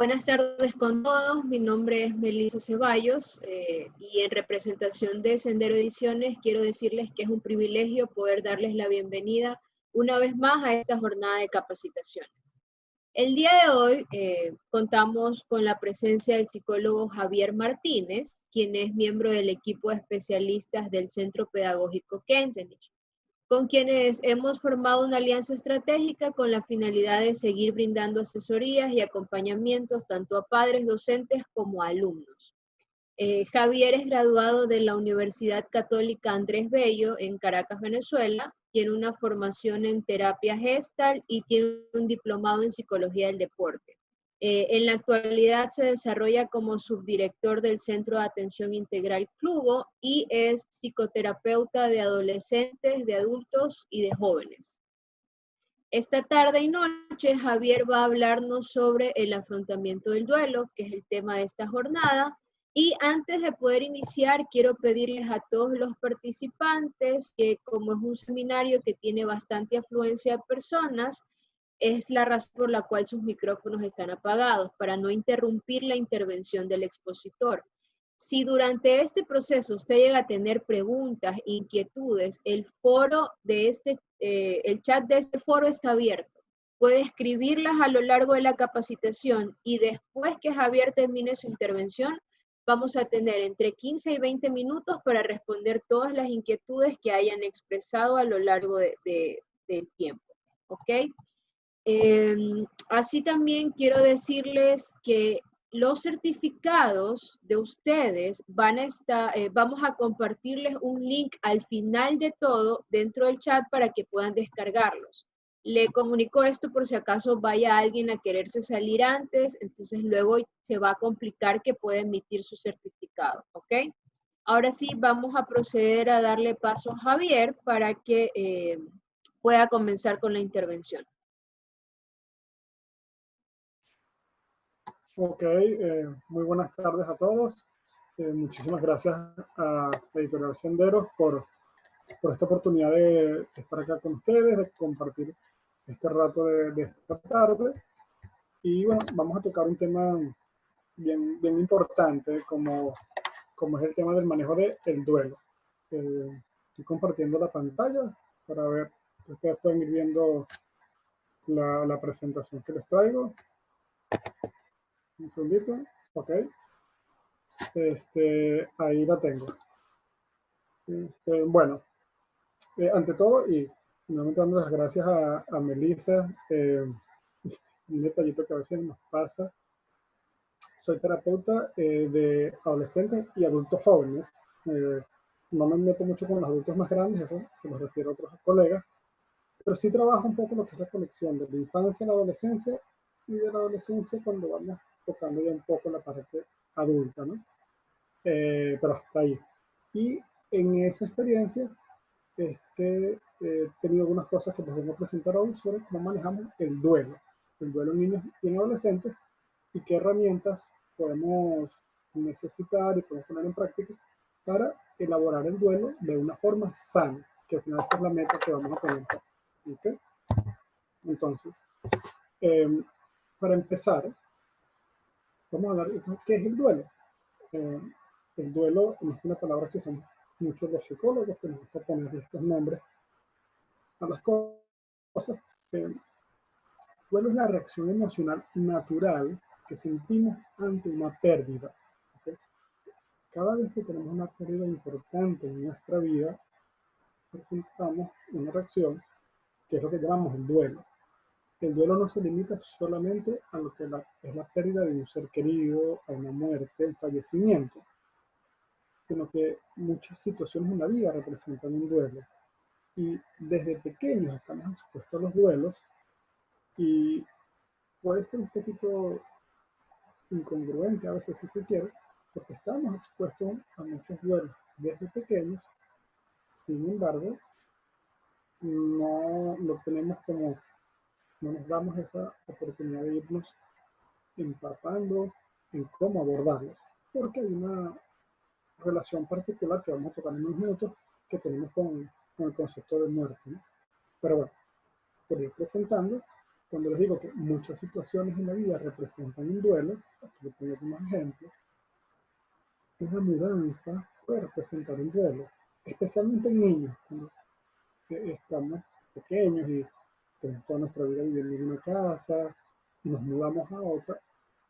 Buenas tardes con todos, mi nombre es Melissa Ceballos y en representación de Sendero Ediciones quiero decirles que es un privilegio poder darles la bienvenida una vez más a esta jornada de capacitaciones. El día de hoy contamos con la presencia del psicólogo Javier Martínez, quien es miembro del equipo de especialistas del Centro Pedagógico Kentenich, con quienes hemos formado una alianza estratégica con la finalidad de seguir brindando asesorías y acompañamientos tanto a padres, docentes como a alumnos. Javier es graduado de la Universidad Católica Andrés Bello en Caracas, Venezuela. Tiene una formación en terapia gestal y tiene un diplomado en psicología del deporte. En la actualidad se desarrolla como subdirector del Centro de Atención Integral Clubo y es psicoterapeuta de adolescentes, de adultos y de jóvenes. Esta tarde y noche Javier va a hablarnos sobre el afrontamiento del duelo, que es el tema de esta jornada. Y antes de poder iniciar, quiero pedirles a todos los participantes que, como es un seminario que tiene bastante afluencia de personas, es la razón por la cual sus micrófonos están apagados, para no interrumpir la intervención del expositor. Si durante este proceso usted llega a tener preguntas, inquietudes, el chat de este foro está abierto. Puede escribirlas a lo largo de la capacitación y después que Javier termine su intervención, vamos a tener entre 15 y 20 minutos para responder todas las inquietudes que hayan expresado a lo largo del tiempo. ¿Ok? Así también quiero decirles que los certificados de ustedes vamos a compartirles un link al final de todo dentro del chat para que puedan descargarlos. Le comunico esto por si acaso vaya alguien a quererse salir antes, entonces luego se va a complicar que pueda emitir su certificado, ¿ok? Ahora sí, vamos a proceder a darle paso a Javier para que pueda comenzar con la intervención. Ok, muy buenas tardes a todos. Muchísimas gracias a Editorial Senderos por esta oportunidad de estar acá con ustedes, de compartir este rato de esta tarde. Y bueno, vamos a tocar un tema bien importante como es el tema del manejo del duelo. Estoy compartiendo la pantalla para ver, ustedes pueden ir viendo la presentación que les traigo. Un segundito, ok. Ahí la tengo. Bueno, ante todo, y nuevamente dando las gracias a Melissa, un detallito que a veces nos pasa. Soy terapeuta de adolescentes y adultos jóvenes. No me meto mucho con los adultos más grandes, eso se los refiero a otros colegas, pero sí trabajo un poco lo que es la conexión de la infancia a la adolescencia y de la adolescencia cuando vamos tocando ya un poco la parte adulta, ¿no? Pero hasta ahí. Y en esa experiencia es que he tenido algunas cosas que les vengo a presentar hoy sobre cómo manejamos el duelo en niños y en adolescentes y qué herramientas podemos necesitar y podemos poner en práctica para elaborar el duelo de una forma sana, que al final es la meta que vamos a tener. ¿Okay? Entonces, para empezar, vamos a hablar de qué es el duelo. El duelo es una palabra que son muchos los psicólogos que nos gusta poner estos nombres a las cosas. Duelo es la reacción emocional natural que sentimos ante una pérdida. ¿Okay? Cada vez que tenemos una pérdida importante en nuestra vida, presentamos una reacción que es lo que llamamos el duelo. El duelo no se limita solamente a lo que es la pérdida de un ser querido, a una muerte, un fallecimiento, sino que muchas situaciones en la vida representan un duelo. Y desde pequeños estamos expuestos a los duelos y puede ser un poquito incongruente a veces si se quiere, porque estamos expuestos a muchos duelos desde pequeños, sin embargo, no lo tenemos como, no nos damos esa oportunidad de irnos empapando en cómo abordarlos, porque hay una relación particular que vamos a tocar en unos minutos que tenemos con el concepto de muerte, ¿no? Pero bueno, por ir presentando, cuando les digo que muchas situaciones en la vida representan un duelo, aquí les pongo unos ejemplos, una mudanza puede representar un duelo, especialmente en niños, cuando estamos pequeños y tenemos toda nuestra vida viviendo en una casa y nos mudamos a otra.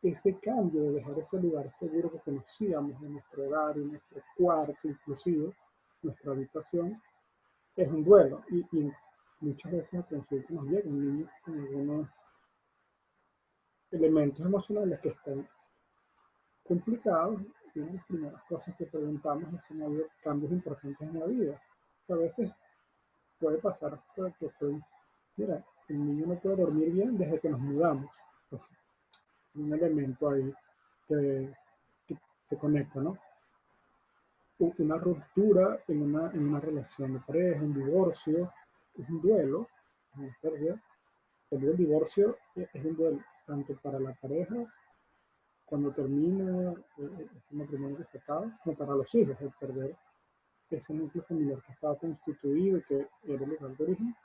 Ese cambio de dejar ese lugar seguro que conocíamos en nuestro hogar, en nuestro cuarto, inclusive nuestra habitación, es un duelo. Y muchas veces a consulta nos llegan niños con algunos elementos emocionales que están complicados. Y una de las primeras cosas que preguntamos es si no ha habido cambios importantes en la vida. A veces puede pasar que fue, mira, el niño no puede dormir bien desde que nos mudamos. Pues, un elemento ahí que se conecta, ¿no? Una ruptura en una relación de pareja, un divorcio, es un duelo, una pérdida. El divorcio es un duelo tanto para la pareja cuando termina ese matrimonio que se acaba, como para los hijos, el perder ese núcleo familiar que estaba constituido y que era el lugar de origen,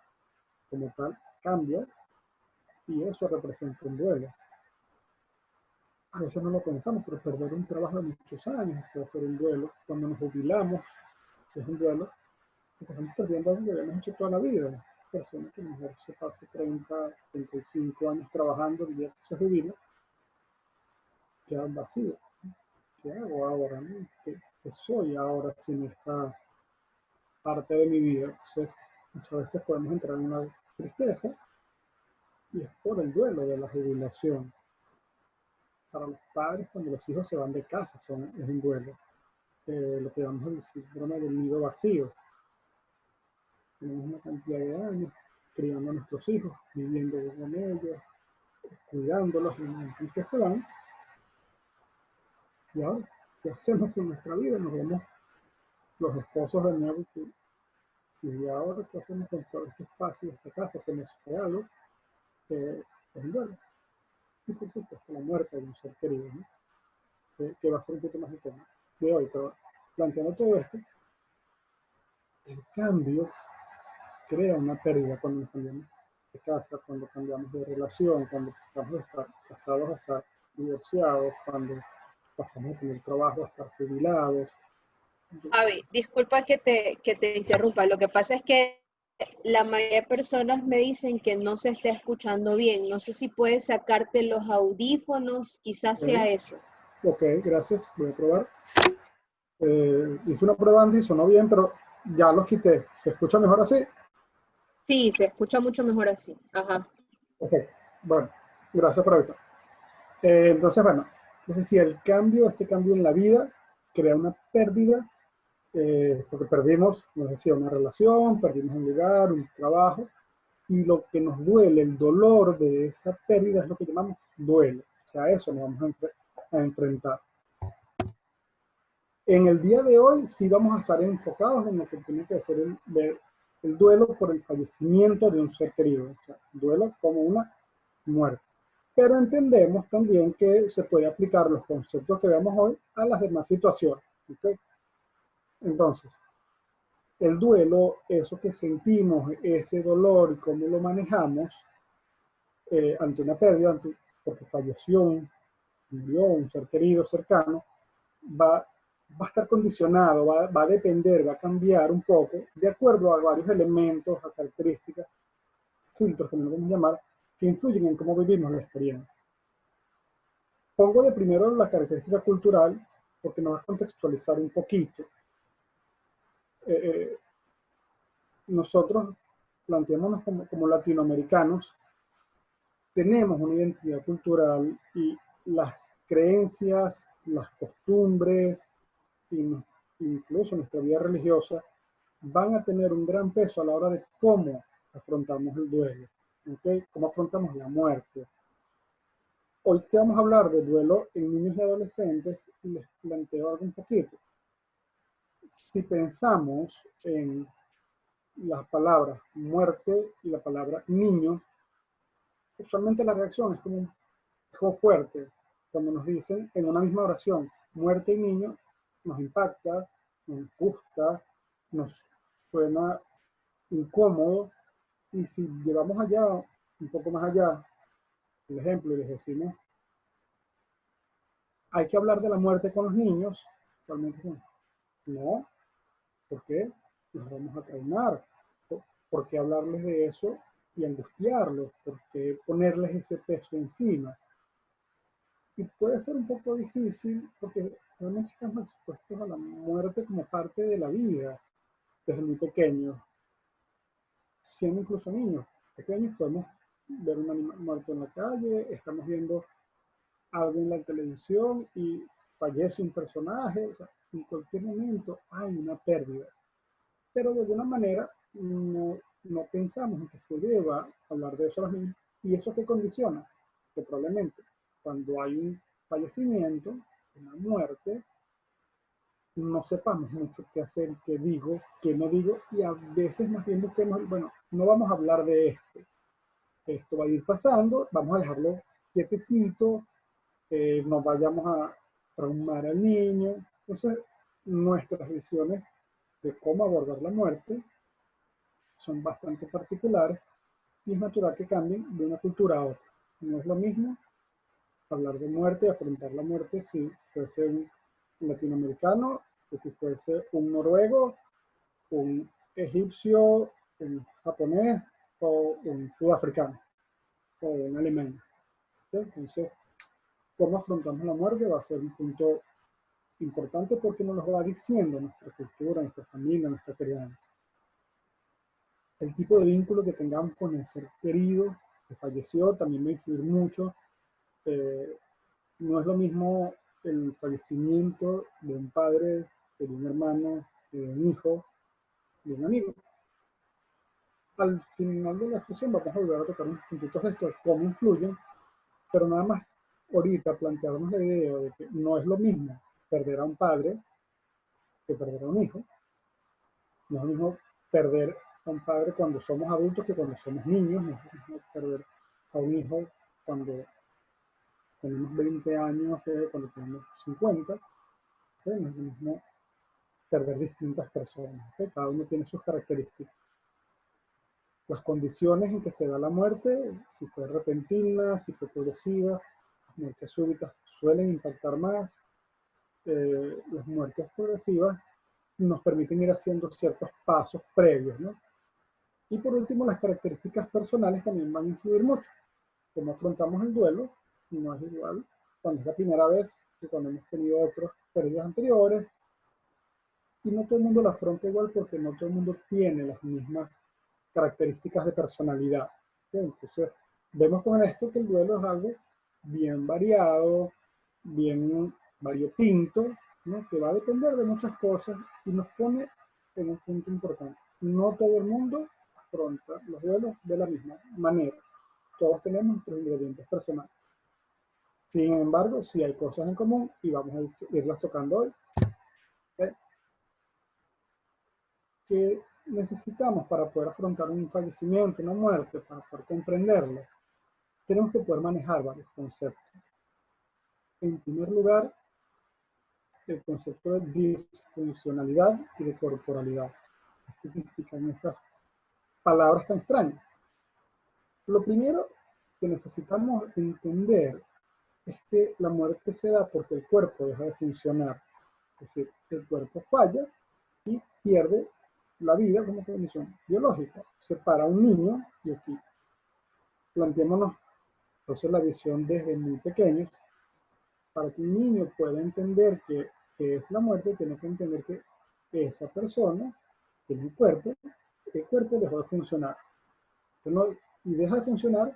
como tal, cambia y eso representa un duelo. A veces no lo pensamos, pero perder un trabajo de muchos años puede ser un duelo. Cuando nos jubilamos, es un duelo, porque estamos perdiendo algo que habíamos hecho toda la vida. Personas que a lo mejor se pase 30, 35 años trabajando, y ya se jubila, quedan vacíos. ¿Qué hago ahora? ¿No? ¿Qué soy ahora sin esta parte de mi vida? Entonces, muchas veces podemos entrar en una tristeza y es por el duelo de la jubilación. Para los padres, cuando los hijos se van de casa, es un duelo. Lo que vamos a decir, síndrome del nido vacío. Tenemos una cantidad de años criando a nuestros hijos, viviendo con ellos, cuidándolos, y en el momento en que se van, y ahora, ¿qué hacemos con nuestra vida? Nos vemos los esposos de nuevo, y ahora, ¿qué hacemos con todo este espacio, esta casa? Se nos fue algo, es un duelo. Y por supuesto, la muerte de un ser querido, ¿no? Que va a ser un poquito más el tema de hoy, pero planteando todo esto, el cambio crea una pérdida cuando nos cambiamos de casa, cuando cambiamos de relación, cuando pasamos de estar casados a estar divorciados, cuando pasamos a tener trabajo a estar jubilados. Javi, disculpa que te interrumpa. Lo que pasa es que la mayoría de personas me dicen que no se está escuchando bien. No sé si puedes sacarte los audífonos, quizás sea eso. Ok, gracias. Voy a probar. Hice una prueba antes y sonó bien, pero ya los quité. ¿Se escucha mejor así? Sí, se escucha mucho mejor así. Ajá. Ok, bueno, gracias por avisar. Entonces, bueno, es decir, este cambio en la vida crea una pérdida, porque perdimos, nos decía, una relación, perdimos un lugar, un trabajo, y lo que nos duele, el dolor de esa pérdida es lo que llamamos duelo. O sea, eso nos vamos a enfrentar. En el día de hoy sí vamos a estar enfocados en lo que tiene que ser el duelo por el fallecimiento de un ser querido. O sea, duelo como una muerte. Pero entendemos también que se puede aplicar los conceptos que vemos hoy a las demás situaciones. ¿Okay? Entonces, el duelo, eso que sentimos, ese dolor y cómo lo manejamos ante una pérdida, porque falleció, murió un ser querido, cercano, va a estar condicionado, va a depender, va a cambiar un poco de acuerdo a varios elementos, a características, filtros, como lo vamos a llamar, que influyen en cómo vivimos la experiencia. Pongo de primero la característica cultural, porque nos va a contextualizar un poquito. Nosotros, planteémonos como latinoamericanos, tenemos una identidad cultural y las creencias, las costumbres, incluso nuestra vida religiosa, van a tener un gran peso a la hora de cómo afrontamos el duelo, ¿okay? Cómo afrontamos la muerte. Hoy que vamos a hablar de duelo en niños y adolescentes, les planteo algo un poquito. Si pensamos en las palabras muerte y la palabra niño, usualmente la reacción es como fuerte. Cuando nos dicen en una misma oración muerte y niño, nos impacta, nos gusta, nos suena incómodo, y si llevamos allá un poco más allá el ejemplo y les decimos, hay que hablar de la muerte con los niños, realmente no, ¿por qué? Los vamos a traumar. ¿Por qué hablarles de eso y angustiarlos? ¿Por qué ponerles ese peso encima? Y puede ser un poco difícil porque realmente estamos expuestos a la muerte como parte de la vida desde muy pequeños, siendo incluso niños pequeños, podemos ver un animal muerto en la calle, estamos viendo algo en la televisión y fallece un personaje, o sea, en cualquier momento hay una pérdida, pero de alguna manera no pensamos en que se deba hablar de eso a los niños. ¿Y eso qué condiciona? Que probablemente cuando hay un fallecimiento, una muerte, no sepamos mucho qué hacer, qué digo, qué no digo, y a veces más bien busquemos, bueno, no vamos a hablar de esto va a ir pasando, vamos a dejarlo quietecito, no vayamos a traumar al niño. Entonces, nuestras visiones de cómo abordar la muerte son bastante particulares y es natural que cambien de una cultura a otra. No es lo mismo hablar de muerte, afrontar la muerte si fuese un latinoamericano, que si fuese un noruego, un egipcio, un japonés o un sudafricano o un alemán. ¿Sí? Entonces, cómo afrontamos la muerte va a ser un punto importante porque nos lo va diciendo nuestra cultura, nuestra familia, nuestra crianza. El tipo de vínculo que tengamos con el ser querido que falleció también va a influir mucho. Eh, no es lo mismo el fallecimiento de un padre, de un hermano, de un hijo, de un amigo. Al final de la sesión vamos a volver a tocar unos puntitos de esto, cómo influyen, pero nada más ahorita plantearnos la idea de que no es lo mismo perder a un padre que perder a un hijo. No es lo mismo perder a un padre cuando somos adultos que cuando somos niños. No es lo mismo perder a un hijo cuando tenemos 20 años que cuando tenemos 50. ¿Sí? No es lo mismo perder distintas personas. ¿Sí? Cada uno tiene sus características. Las condiciones en que se da la muerte, si fue repentina, si fue progresiva, las muertes súbitas suelen impactar más. Las muertes progresivas nos permiten ir haciendo ciertos pasos previos, ¿no? Y por último, las características personales también van a influir mucho. Como afrontamos el duelo, no es igual cuando es la primera vez que cuando hemos tenido otros pérdidas anteriores. Y no todo el mundo lo afronta igual porque no todo el mundo tiene las mismas características de personalidad. ¿Sí? Entonces, vemos con esto que el duelo es algo bien variado, bien variopinto, ¿no? Que va a depender de muchas cosas y nos pone en un punto importante. No todo el mundo afronta los duelos de la misma manera. Todos tenemos nuestros ingredientes personales. Sin embargo, sí hay cosas en común y vamos a irlas tocando hoy. ¿Okay? ¿Qué necesitamos para poder afrontar un fallecimiento, una muerte, para poder comprenderlo? Tenemos que poder manejar varios conceptos. En primer lugar, el concepto de disfuncionalidad y de corporalidad. ¿Qué significan esas palabras tan extrañas? Lo primero que necesitamos entender es que la muerte se da porque el cuerpo deja de funcionar. Es decir, el cuerpo falla y pierde la vida como condición biológica. Se para un niño, y aquí planteémonos entonces la visión desde muy pequeños, para que un niño pueda entender que es la muerte, tiene que entender que esa persona tiene un cuerpo, el cuerpo dejó de funcionar. Y deja de funcionar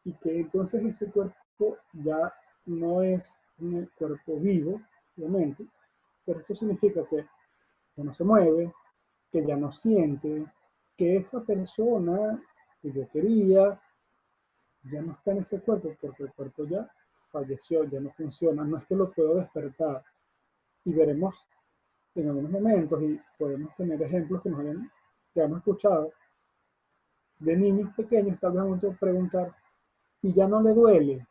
y que entonces ese cuerpo ya no es un cuerpo vivo, obviamente, pero esto significa que ya no se mueve, que ya no siente, que esa persona que yo quería ya no está en ese cuerpo porque el cuerpo ya falleció, ya no funciona, no es que lo puedo despertar. Y veremos en algunos momentos y podemos tener ejemplos que hemos escuchado de niños pequeños, tal vez vamos a preguntar, y ya no le duele,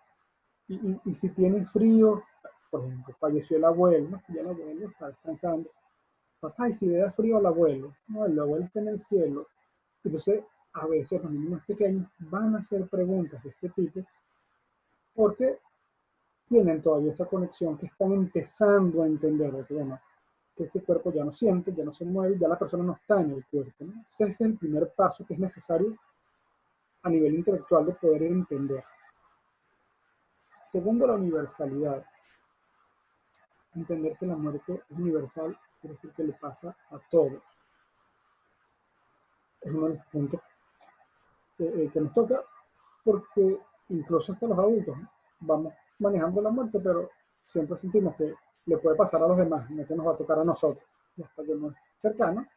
y si tiene frío, por ejemplo, falleció el abuelo, ¿no? Ya el abuelo está descansando, papá, y si le da frío al abuelo, no, el abuelo está en el cielo. Entonces a veces los niños más pequeños van a hacer preguntas de este tipo porque tienen todavía esa conexión que están empezando a entender de que, bueno, que ese cuerpo ya no siente, ya no se mueve, ya la persona no está en el cuerpo, ¿no? Ese es el primer paso que es necesario a nivel intelectual de poder entender. Segundo, la universalidad. Entender que la muerte es universal quiere decir que le pasa a todos. Es uno de los puntos que nos toca, porque incluso hasta los adultos vamos manejando la muerte, pero siempre sentimos que le puede pasar a los demás, no que nos va a tocar a nosotros. Y hasta que no es cercano,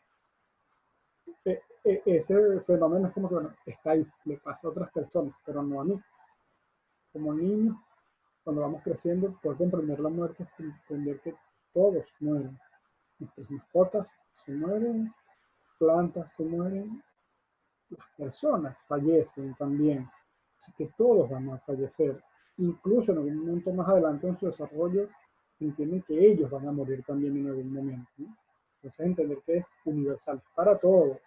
ese fenómeno es como que, bueno, está ahí, le pasa a otras personas, pero no a mí. Como niños, cuando vamos creciendo, poder comprender la muerte es entender que todos mueren. Nuestras mascotas se mueren, plantas se mueren, las personas fallecen también. Así que todos van a fallecer. Incluso en algún momento más adelante en su desarrollo, entienden que ellos van a morir también en algún momento, ¿no? Entonces entender que es universal para todos.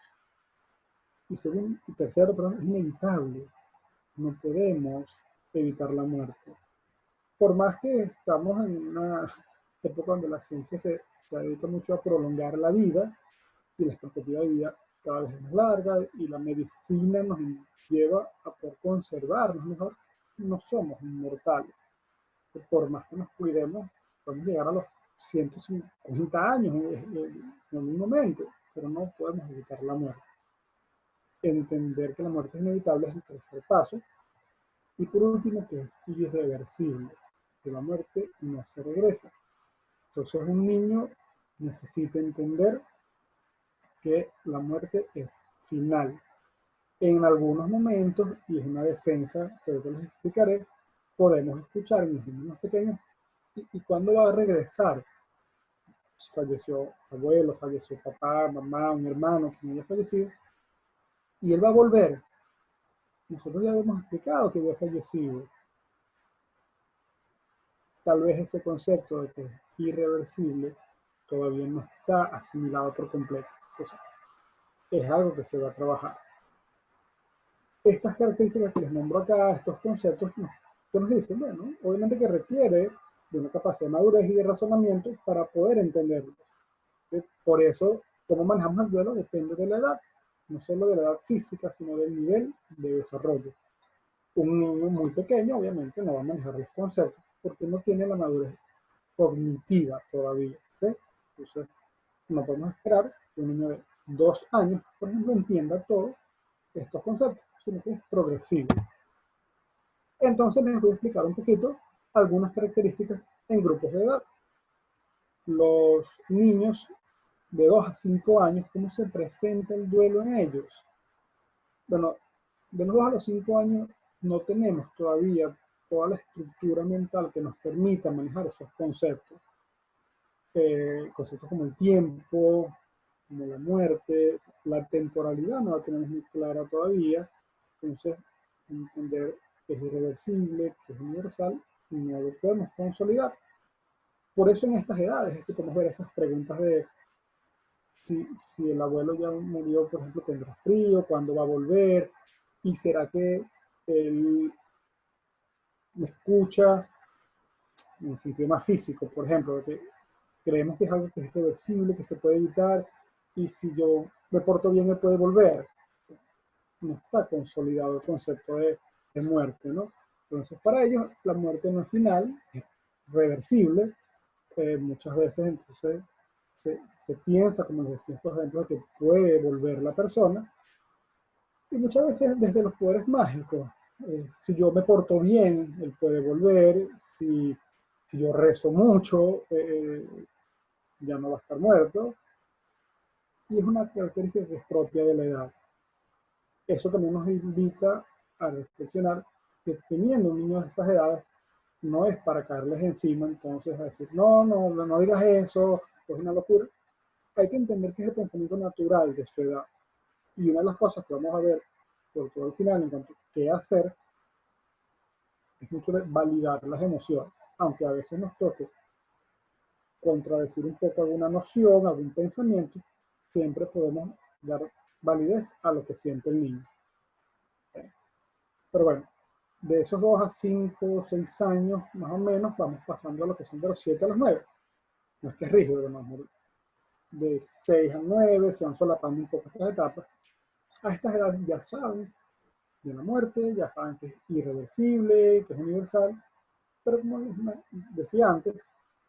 Y tercero, perdón, es inevitable. No podemos evitar la muerte. Por más que estamos en una época donde la ciencia se dedica mucho a prolongar la vida y la expectativa de vida cada vez es más larga y la medicina nos lleva a poder conservarnos mejor, no somos inmortales. Por más que nos cuidemos, podemos llegar a los 150 años en un momento, pero no podemos evitar la muerte. Entender que la muerte es inevitable es el tercer paso. Y por último, que es irreversible, que la muerte no se regresa. Entonces un niño necesita entender que la muerte es final. En algunos momentos, y es una defensa que ahorita les explicaré, podemos escuchar en los niños más pequeños, ¿y cuándo va a regresar? Pues falleció abuelo, falleció papá, mamá, un hermano, quien haya fallecido, y él va a volver. Nosotros ya hemos explicado que había fallecido. Tal vez ese concepto de que es irreversible todavía no está asimilado por completo. Entonces, es algo que se va a trabajar. Estas características que les nombro acá, estos conceptos, que nos dicen, bueno, obviamente que requiere de una capacidad de madurez y de razonamiento para poder entenderlos. Por eso, cómo manejamos el duelo depende de la edad, no solo de la edad física, sino del nivel de desarrollo. Un niño muy pequeño, obviamente, no va a manejar los conceptos porque no tiene la madurez cognitiva todavía. ¿Sí? Entonces, no podemos esperar que un niño de 2 años, por ejemplo, entienda todos estos conceptos, sino que es progresivo. Entonces, les voy a explicar un poquito algunas características en grupos de edad. Los niños de 2 a 5 años, ¿cómo se presenta el duelo en ellos? Bueno, de los 2 a los 5 años no tenemos todavía toda la estructura mental que nos permita manejar esos conceptos. Conceptos como el tiempo, como la muerte, la temporalidad no la tenemos muy clara todavía. Entonces, entender que es irreversible, que es universal, no lo podemos consolidar. Por eso en estas edades es que podemos ver esas preguntas de si el abuelo ya murió, por ejemplo, tendrá frío, cuándo va a volver, y será que él me escucha en el sentido más físico, por ejemplo, que creemos que es algo que es irreversible, que se puede evitar, y si yo me porto bien, me puede volver. No está consolidado el concepto de muerte, ¿no? Entonces, para ellos, la muerte no es final, es reversible. Muchas veces, entonces, se piensa, como les decía, por ejemplo, que puede volver la persona, y muchas veces desde los poderes mágicos. Si yo me porto bien, él puede volver. Si yo rezo mucho, ya no va a estar muerto. Y es una característica que es propia de la edad. Eso también nos invita a reflexionar que teniendo un niño de estas edades, no es para caerles encima, entonces a decir, no digas eso, es una locura. Hay que entender que es el pensamiento natural de su edad. Y una de las cosas que vamos a ver, sobre todo al final, en cuanto a qué hacer, es mucho de validar las emociones, aunque a veces nos toque contradecir un poco alguna noción, algún pensamiento, siempre podemos dar validez a lo que siente el niño. Pero bueno, de esos 2 a 5 o 6 años, más o menos, vamos pasando a lo que son de los 7 a los 9. No es que es rígido, ¿no? De 6 a 9 se van solapando un poco estas etapas. A estas edades ya saben de la muerte, ya saben que es irreversible, que es universal, pero como les decía antes,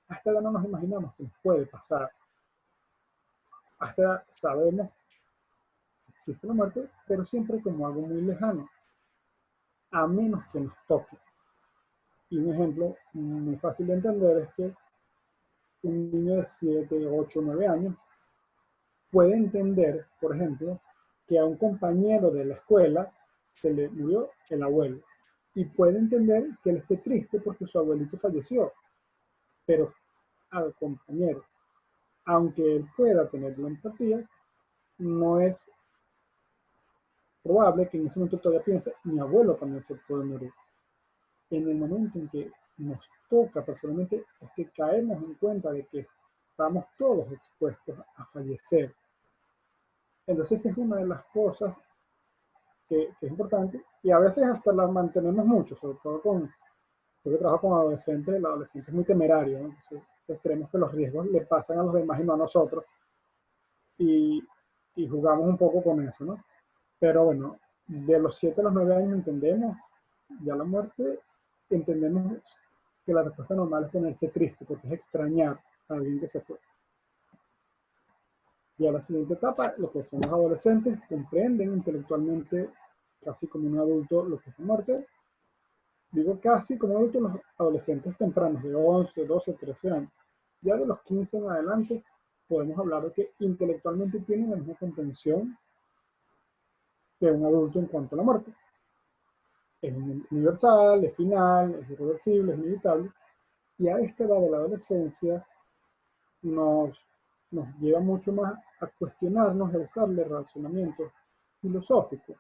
a esta edad no nos imaginamos que nos puede pasar. A esta edad sabemos que existe la muerte, pero siempre como algo muy lejano, a menos que nos toque. Y un ejemplo muy fácil de entender es que un niño de 7, 8, 9 años puede entender, por ejemplo, que a un compañero de la escuela se le murió el abuelo. Y puede entender que él esté triste porque su abuelito falleció. Pero al compañero, aunque él pueda tener la empatía, no es probable que en ese momento todavía piense, mi abuelo también se puede morir. En el momento en que nos toca personalmente, es que caemos en cuenta de que estamos todos expuestos a fallecer. Entonces es una de las cosas que es importante y a veces hasta la mantenemos mucho, sobre todo yo que trabajo con adolescentes, el adolescente es muy temerario, ¿no? Entonces creemos que los riesgos le pasan a los demás y no a nosotros y, y jugamos un poco con eso, ¿no? Pero bueno, de los 7 a los 9 años entendemos ya la muerte, entendemos que la respuesta normal es ponerse triste, porque es extrañar a alguien que se fue. Y a la siguiente etapa, lo que son los adolescentes, comprenden intelectualmente, casi como un adulto, lo que es la muerte. Digo casi como adultos los adolescentes tempranos, de 11, 12, 13 años. Ya de los 15 en adelante, podemos hablar de que intelectualmente tienen la misma comprensión que un adulto en cuanto a la muerte. Es universal, es final, es irreversible, es inevitable. Y a esta edad de la adolescencia nos, nos lleva mucho más a cuestionarnos, a buscarle razonamiento filosófico,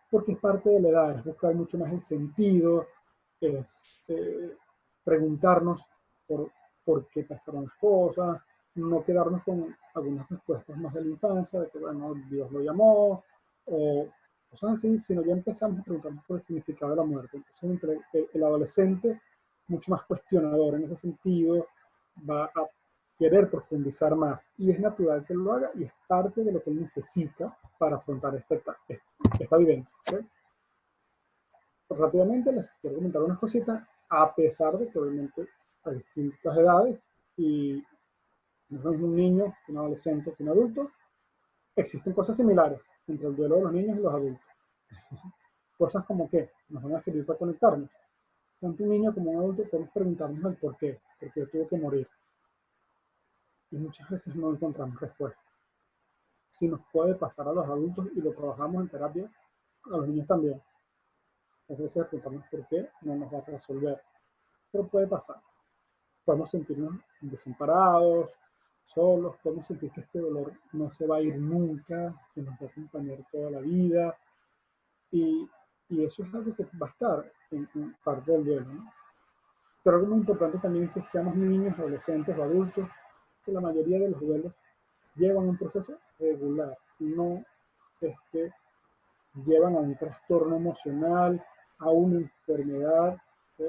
porque es parte de la edad, es buscar mucho más el sentido, es preguntarnos por, por qué pasaron las cosas, no quedarnos con algunas respuestas más de la infancia, de que bueno, Dios lo llamó, o cosas así, sino ya empezamos a preguntarnos por el significado de la muerte. Entonces, entre el adolescente, mucho más cuestionador en ese sentido, va a querer profundizar más, y es natural que lo haga, y es parte de lo que él necesita para afrontar esta vivencia. ¿Sí? Pues rápidamente les quiero comentar unas cositas, a pesar de que obviamente hay distintas edades y no es un niño, un adolescente, un adulto, existen cosas similares entre el duelo de los niños y los adultos. Cosas como que nos van a servir para conectarnos. Tanto un niño como un adulto podemos preguntarnos el por qué tuvo que morir. Y muchas veces no encontramos respuesta. Si nos puede pasar a los adultos y lo trabajamos en terapia, a los niños también. A veces preguntarnos por qué no nos va a resolver, pero puede pasar. Podemos sentirnos desamparados, solos, podemos sentir que este dolor no se va a ir nunca, que nos va a acompañar toda la vida, y, y eso es algo que va a estar en parte del duelo, ¿no? Pero algo muy importante también es que seamos niños, adolescentes o adultos, que la mayoría de los duelos llevan un proceso regular, no llevan a un trastorno emocional, a una enfermedad. ¿Sí?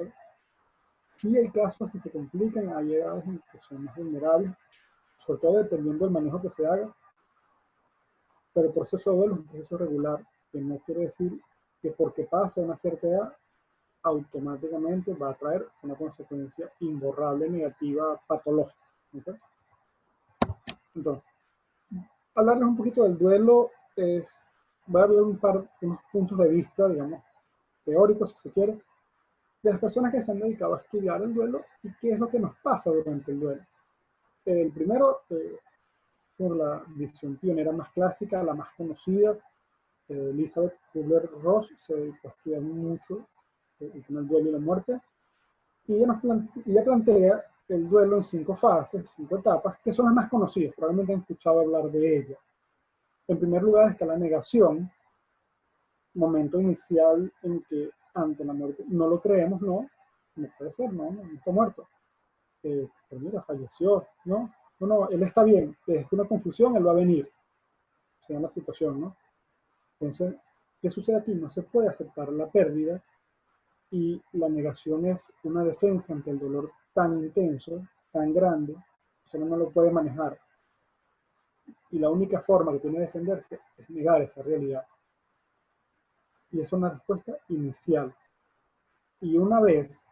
Sí hay casos que se complican, hay edades en que son más vulnerables, sobre todo dependiendo del manejo que se haga, pero el proceso de duelo es un proceso regular, que no quiere decir que porque pase una cierta edad, automáticamente va a traer una consecuencia imborrable, negativa, patológica. ¿Okay? Entonces, hablarles un poquito del duelo es, voy a hablar unos puntos de vista, digamos, teóricos, si se quiere, de las personas que se han dedicado a estudiar el duelo y qué es lo que nos pasa durante el duelo. El primero, por la visión pionera más clásica, la más conocida, Elizabeth Kubler-Ross, se dedicó a estudiar mucho el tema del duelo y la muerte, y ella plantea el duelo en 5 fases, 5 etapas, que son las más conocidas, probablemente han escuchado hablar de ellas. En primer lugar está la negación, momento inicial en que ante la muerte no lo creemos, no puede ser, no está muerto. Pero mira, falleció, ¿no? No, él está bien, es una confusión, él va a venir, se llama la situación, ¿no? Entonces, ¿Qué sucede aquí? No se puede aceptar la pérdida y la negación es una defensa ante el dolor tan intenso, tan grande, que uno no lo puede manejar. Y la única forma que tiene de defenderse es negar esa realidad. Y es una respuesta inicial. Y una vez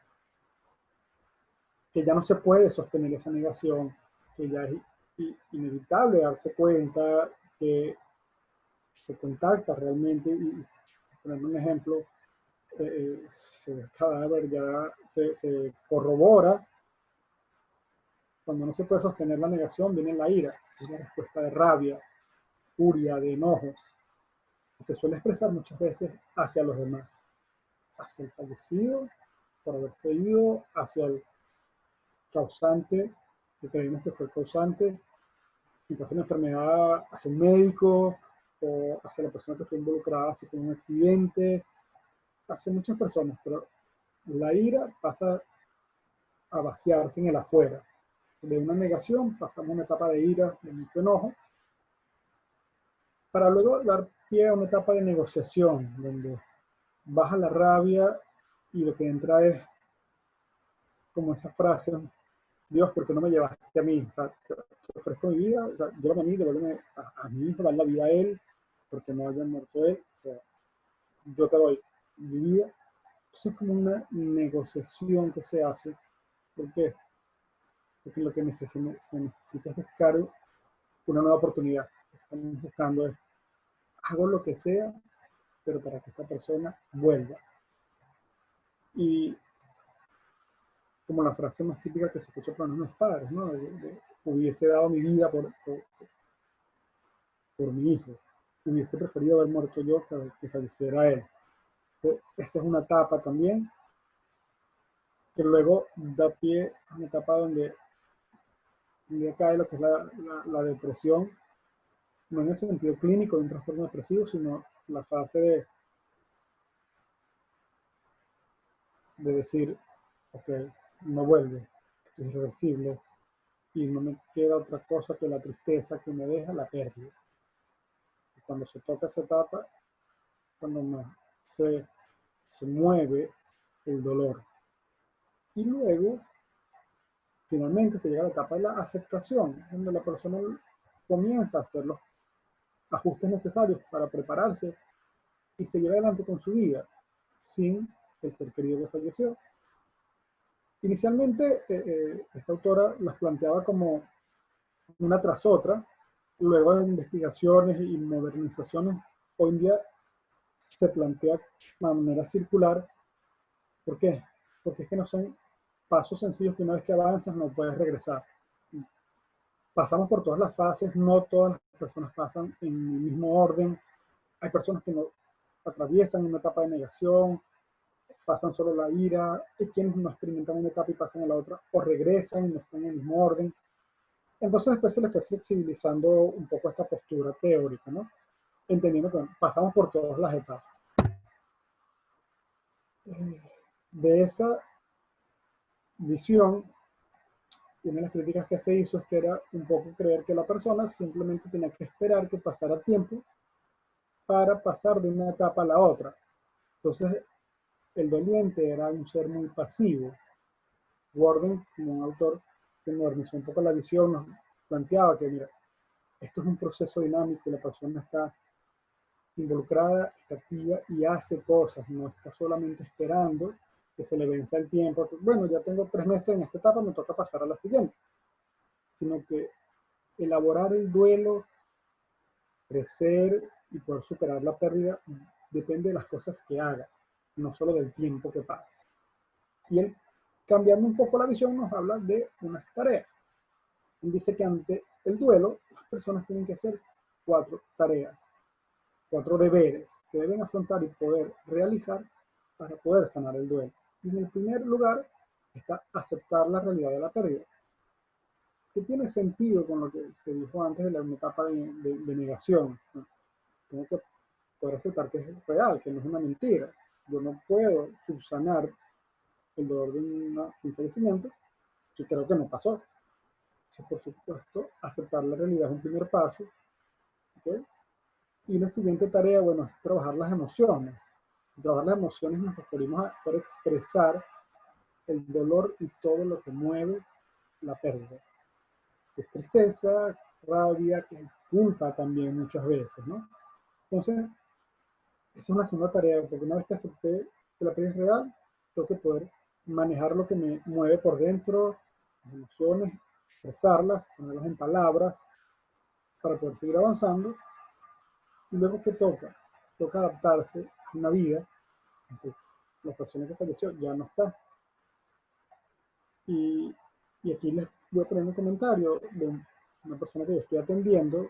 que ya no se puede sostener esa negación, que ya es inevitable darse cuenta que se contacta realmente, y poner un ejemplo, el cadáver ya se corrobora. Cuando no se puede sostener la negación, viene la ira, una respuesta de rabia, furia, de enojo, que se suele expresar muchas veces hacia los demás, hacia el fallecido, por haberse ido, hacia el causante, que creemos que fue el causante, en caso de una enfermedad, hacia un médico, o hacia la persona que fue involucrada, si fue un accidente, hacia muchas personas, pero la ira pasa a vaciarse en el afuera. De una negación pasamos a una etapa de ira, de mucho enojo, para luego dar pie a una etapa de negociación, donde baja la rabia y lo que entra es como esa frase: Dios, ¿por qué no me llevaste a mí? O sea, te ofrezco mi vida, o sea, llévame a mí, devuélveme a mi hijo, dar la vida a él, porque no haya muerto él, o sea, yo te doy mi vida. Eso es como una negociación que se hace. ¿Por qué? Porque lo que se necesita es buscar una nueva oportunidad. Lo que estamos buscando es, hago lo que sea, pero para que esta persona vuelva. Y como la frase más típica que se escucha por los padres, ¿no? Hubiese dado mi vida por mi hijo. Hubiese preferido haber muerto yo que falleciera él. Entonces, esa es una etapa también, que luego da pie a una etapa donde cae lo que es la depresión, no en el sentido clínico de un trastorno depresivo, sino la fase de decir, ok, no vuelve, es irreversible, y no me queda otra cosa que la tristeza que me deja la pérdida. Y cuando se toca esa etapa, cuando más se mueve el dolor. Y luego, finalmente, se llega a la etapa de la aceptación, donde la persona comienza a hacer los ajustes necesarios para prepararse y seguir adelante con su vida, sin el ser querido que falleció. Inicialmente, esta autora las planteaba como una tras otra. Luego de investigaciones y modernizaciones, hoy en día se plantea de manera circular. ¿Por qué? Porque es que no son pasos sencillos que una vez que avanzas no puedes regresar. Pasamos por todas las fases, no todas las personas pasan en el mismo orden. Hay personas que no atraviesan una etapa de negación, pasan solo la ira, hay quienes no experimentan una etapa y pasan a la otra, o regresan y no están en el mismo orden. Entonces después se le fue flexibilizando un poco esta postura teórica, ¿no? Entendiendo que pasamos por todas las etapas. De esa visión, una de las críticas que se hizo es que era un poco creer que la persona simplemente tenía que esperar que pasara tiempo para pasar de una etapa a la otra. Entonces, el doliente era un ser muy pasivo. Warden, como un autor que modernizó un poco la visión, nos planteaba que, mira, esto es un proceso dinámico, la persona está involucrada, está activa y hace cosas, no está solamente esperando que se le venza el tiempo. Bueno, ya tengo 3 meses en esta etapa, me toca pasar a la siguiente. Sino que elaborar el duelo, crecer y poder superar la pérdida depende de las cosas que haga, no solo del tiempo que pasa. Y él, cambiando un poco la visión, nos habla de unas tareas. Él dice que ante el duelo, las personas tienen que hacer 4 tareas, 4 deberes que deben afrontar y poder realizar para poder sanar el duelo. Y en el primer lugar está aceptar la realidad de la pérdida, que tiene sentido con lo que se dijo antes de la etapa de negación. Tengo que poder aceptar que es real, que no es una mentira. Yo no puedo subsanar el dolor de un fallecimiento que creo que no pasó. Entonces, por supuesto, aceptar la realidad es un primer paso. ¿Okay? Y la siguiente tarea, bueno, es trabajar las emociones. Trabajar las emociones nos referimos a poder expresar el dolor y todo lo que mueve la pérdida. Que es tristeza, rabia, que es culpa también muchas veces, ¿no? Entonces, esa es una segunda tarea, porque una vez que acepté que la pérdida es real, tengo que poder manejar lo que me mueve por dentro, las emociones, expresarlas, ponerlas en palabras, para poder seguir avanzando. Y luego, ¿qué toca? Toca adaptarse a una vida en que la persona que falleció ya no está. Y, y aquí les voy a poner un comentario de una persona que yo estoy atendiendo,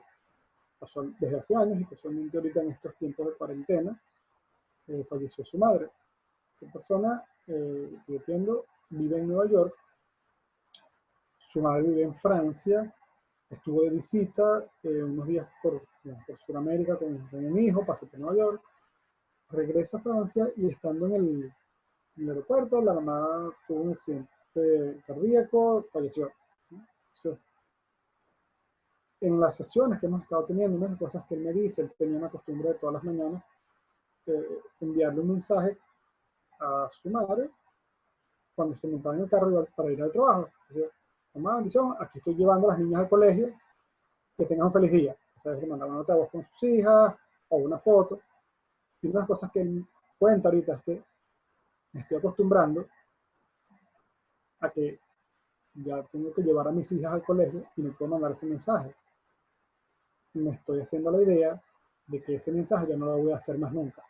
pasó desde hace años y casualmente ahorita en estos tiempos de cuarentena, falleció su madre. Esta persona que yo atiendo vive en Nueva York, su madre vive en Francia, estuvo de visita unos días por Sudamérica con un hijo, pasó por Nueva York, regresa a Francia y estando en el aeropuerto, la mamá tuvo un accidente cardíaco, falleció. Entonces, en las sesiones que hemos estado teniendo, una de las cosas que él me dice, él tenía una costumbre de todas las mañanas enviarle un mensaje a su madre cuando se montaba en el carro para ir al trabajo. Entonces, mamá, bendición, aquí estoy llevando a las niñas al colegio, que tengan un feliz día. O sea, le mandaba una nota de voz con sus hijas o una foto. Y una de las cosas que él cuenta ahorita es que me estoy acostumbrando a que ya tengo que llevar a mis hijas al colegio y no puedo mandar ese mensaje. Y me estoy haciendo la idea de que ese mensaje ya no lo voy a hacer más nunca.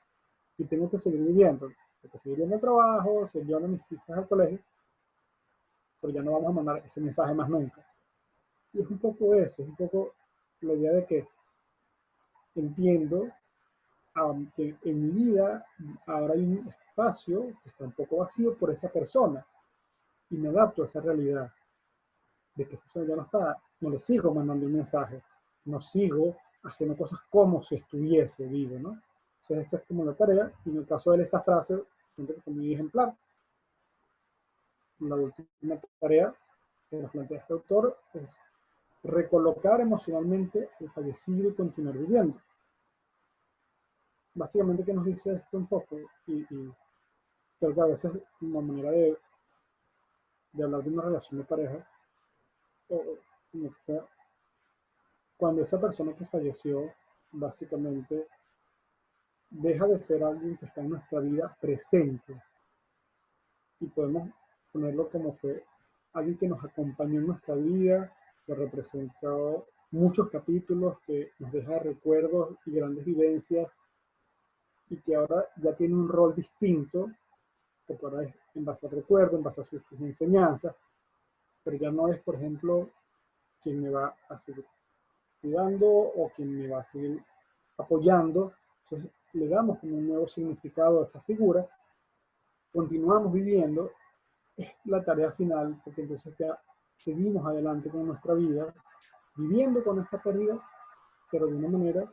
Y tengo que seguir viviendo. Tengo que seguir yendo al trabajo, seguir llevando a mis hijas al colegio, pero ya no vamos a mandar ese mensaje más nunca. Y es un poco eso, es un poco la idea de que entiendo que en mi vida ahora hay un espacio que está un poco vacío por esa persona y me adapto a esa realidad de que esa persona ya no está, no le sigo mandando un mensaje, no sigo haciendo cosas como si estuviese vivo, ¿no? Entonces esa es como la tarea y en el caso de él esa frase siento que fue muy ejemplar. La última tarea que nos plantea este autor es recolocar emocionalmente el fallecido y continuar viviendo. Básicamente, ¿qué nos dice esto un poco? Y creo que a veces una manera de hablar de una relación de pareja, o como que sea, cuando esa persona que falleció, básicamente, deja de ser alguien que está en nuestra vida presente, y podemos ponerlo como fue alguien que nos acompañó en nuestra vida, que representó muchos capítulos, que nos deja recuerdos y grandes vivencias, y que ahora ya tiene un rol distinto, que ahora es en base al recuerdo, en base a sus enseñanzas, pero ya no es, por ejemplo, quien me va a seguir cuidando o quien me va a seguir apoyando. Entonces le damos como un nuevo significado a esa figura, continuamos viviendo, es la tarea final, porque entonces ya seguimos adelante con nuestra vida, viviendo con esa pérdida, pero de una manera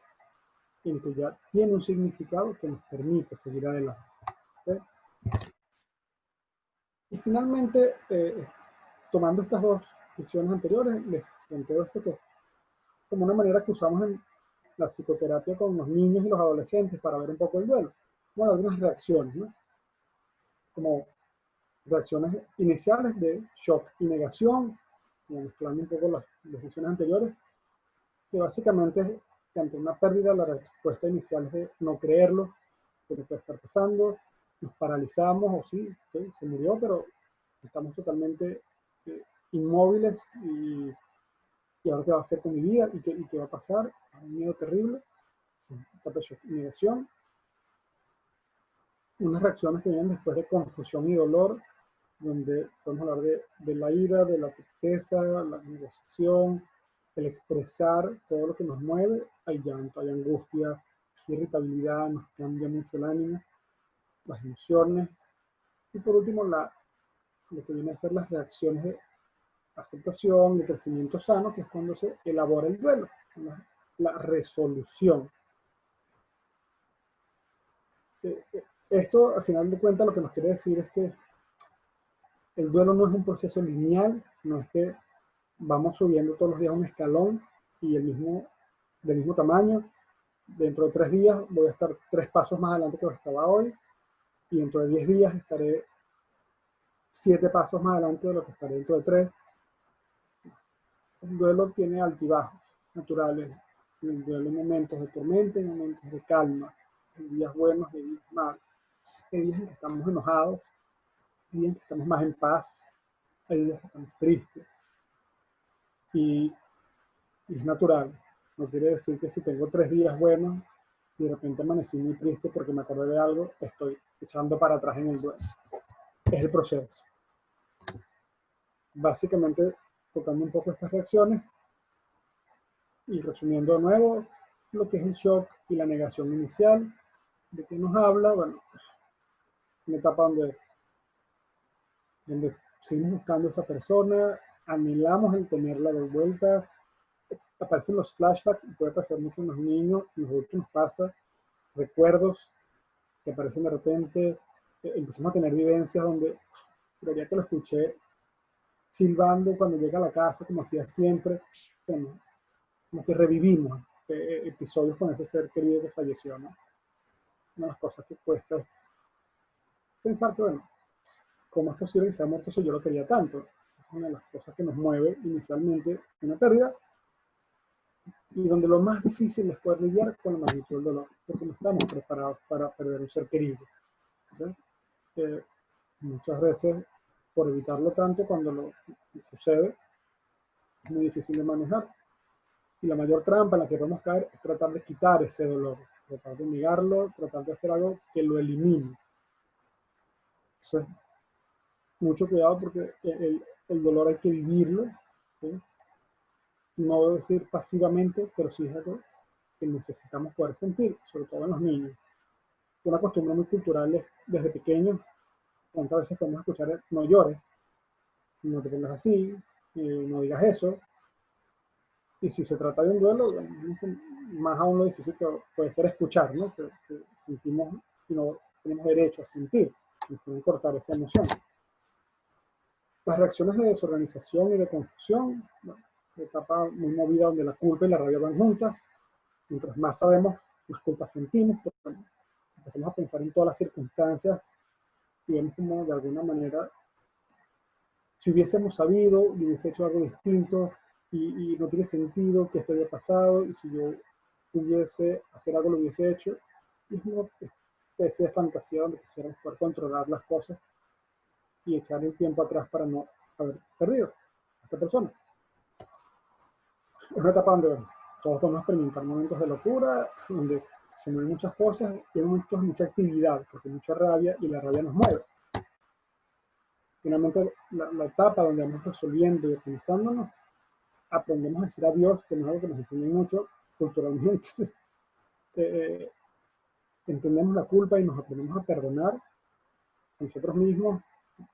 en que ya tiene un significado que nos permite seguir adelante. ¿Okay? Y finalmente, tomando estas dos visiones anteriores, les planteo esto que es como una manera que usamos en la psicoterapia con los niños y los adolescentes para ver un poco el duelo. Bueno, algunas reacciones, ¿no? Como reacciones iniciales de shock y negación, mezclando un poco las visiones anteriores, que básicamente es que ante una pérdida la respuesta inicial es de no creerlo, que no puede estar pasando, nos paralizamos o sí, se murió, pero estamos totalmente inmóviles y ahora qué va a hacer con mi vida y qué va a pasar, un miedo terrible, negación, unas reacciones que vienen después de confusión y dolor, donde podemos hablar de la ira, de la tristeza, la negociación, el expresar todo lo que nos mueve, hay llanto, hay angustia, irritabilidad, nos cambia mucho el ánimo, las emociones, y por último lo que viene a ser las reacciones de aceptación, de crecimiento sano, que es cuando se elabora el duelo, la resolución. Esto, al final de cuentas, lo que nos quiere decir es que el duelo no es un proceso lineal, no es que vamos subiendo todos los días un escalón y del mismo tamaño, dentro de 3 días voy a estar 3 pasos más adelante que lo estaba hoy, y dentro de 10 días estaré 7 pasos más adelante de lo que estaré dentro de 3. El duelo tiene altibajos naturales, el duelo en momentos de tormenta, en momentos de calma, en días buenos y en días malos, hay días en que estamos enojados, hay días en que estamos más en paz, hay días que estamos tristes, y es natural. No quiere decir que si tengo 3 días buenos y de repente amanecí muy triste porque me acordé de algo, estoy echando para atrás en el duelo. Es el proceso. Básicamente, tocando un poco estas reacciones y resumiendo de nuevo lo que es el shock y la negación inicial, de qué nos habla. Bueno, una etapa donde seguimos buscando a esa persona, anhelamos el tenerla de vuelta, aparecen los flashbacks, y puede pasar mucho en los niños, en los adultos nos pasa, recuerdos que aparecen de repente, empezamos a tener vivencias donde creería que lo escuché silbando cuando llega a la casa, como hacía siempre, como que revivimos episodios con ese ser querido que falleció, ¿no? Una de las cosas que cuesta es pensar que, bueno, ¿cómo es posible que se haya muerto si yo lo quería tanto? Es una de las cosas que nos mueve inicialmente una pérdida, y donde lo más difícil es poder lidiar con la magnitud del dolor, porque no estamos preparados para perder un ser querido. ¿Sí? Muchas veces, por evitarlo tanto, cuando lo sucede, es muy difícil de manejar. Y la mayor trampa en la que podemos caer es tratar de quitar ese dolor, tratar de negarlo, tratar de hacer algo que lo elimine. Entonces, mucho cuidado porque el dolor hay que vivirlo, ¿sí? No decir pasivamente, pero sí es algo que necesitamos poder sentir, sobre todo en los niños. Una costumbre muy cultural es, desde pequeños, cuántas veces podemos escuchar, no llores, no te pongas así, no digas eso. Y si se trata de un duelo, más aún lo difícil que puede ser escuchar, ¿no? Que sentimos y no tenemos derecho a sentir, nos pueden cortar esa emoción. Las reacciones de desorganización y de confusión, bueno, etapa muy movida donde la culpa y la rabia van juntas. Mientras más sabemos, más culpa sentimos, porque empezamos a pensar en todas las circunstancias y vemos como de alguna manera, si hubiésemos sabido y hubiese hecho algo distinto y no tiene sentido que esto haya pasado, y si yo pudiese hacer algo lo hubiese hecho, es una especie de fantasía donde quisiéramos poder controlar las cosas y echar el tiempo atrás para no haber perdido a esta persona. Es una etapa donde todos podemos experimentar momentos de locura, donde se mueven muchas cosas y hay momentos de mucha actividad, porque hay mucha rabia y la rabia nos mueve. Finalmente, la etapa donde vamos resolviendo y organizándonos, aprendemos a decir adiós, que no es algo que nos enseñan mucho culturalmente. Entendemos la culpa y nos aprendemos a perdonar a nosotros mismos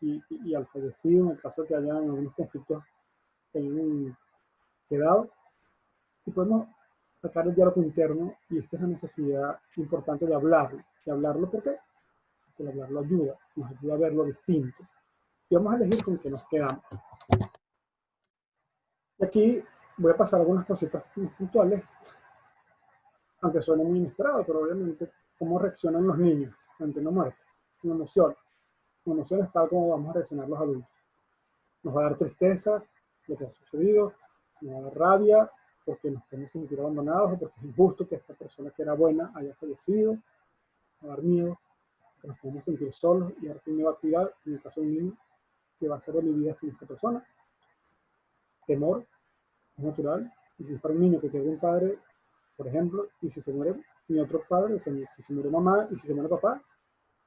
y al fallecido, en el caso de que haya algunos conflictos que hayan quedado, y podemos sacar el diálogo interno, y esta es la necesidad importante de hablarlo. ¿De hablarlo por qué? Porque hablarlo ayuda, nos ayuda a verlo distinto. Y vamos a elegir con qué nos quedamos. Y aquí voy a pasar algunas cositas puntuales, aunque suene muy inesperado, pero obviamente, cómo reaccionan los niños ante una muerte, una emoción. Una emoción es tal como vamos a reaccionar los adultos. Nos va a dar tristeza lo que ha sucedido, nos va a dar rabia porque nos podemos sentir abandonados o porque es injusto que esta persona que era buena haya fallecido, nos va a dar miedo, que nos podemos sentir solos y dar miedo a cuidar, en el caso de un niño, que va a ser de mi vida sin esta persona. Temor, es natural. Y si es para un niño que tiene un padre, por ejemplo, y si se muere mi otro padre, o sea, si se muere mamá y si se muere papá,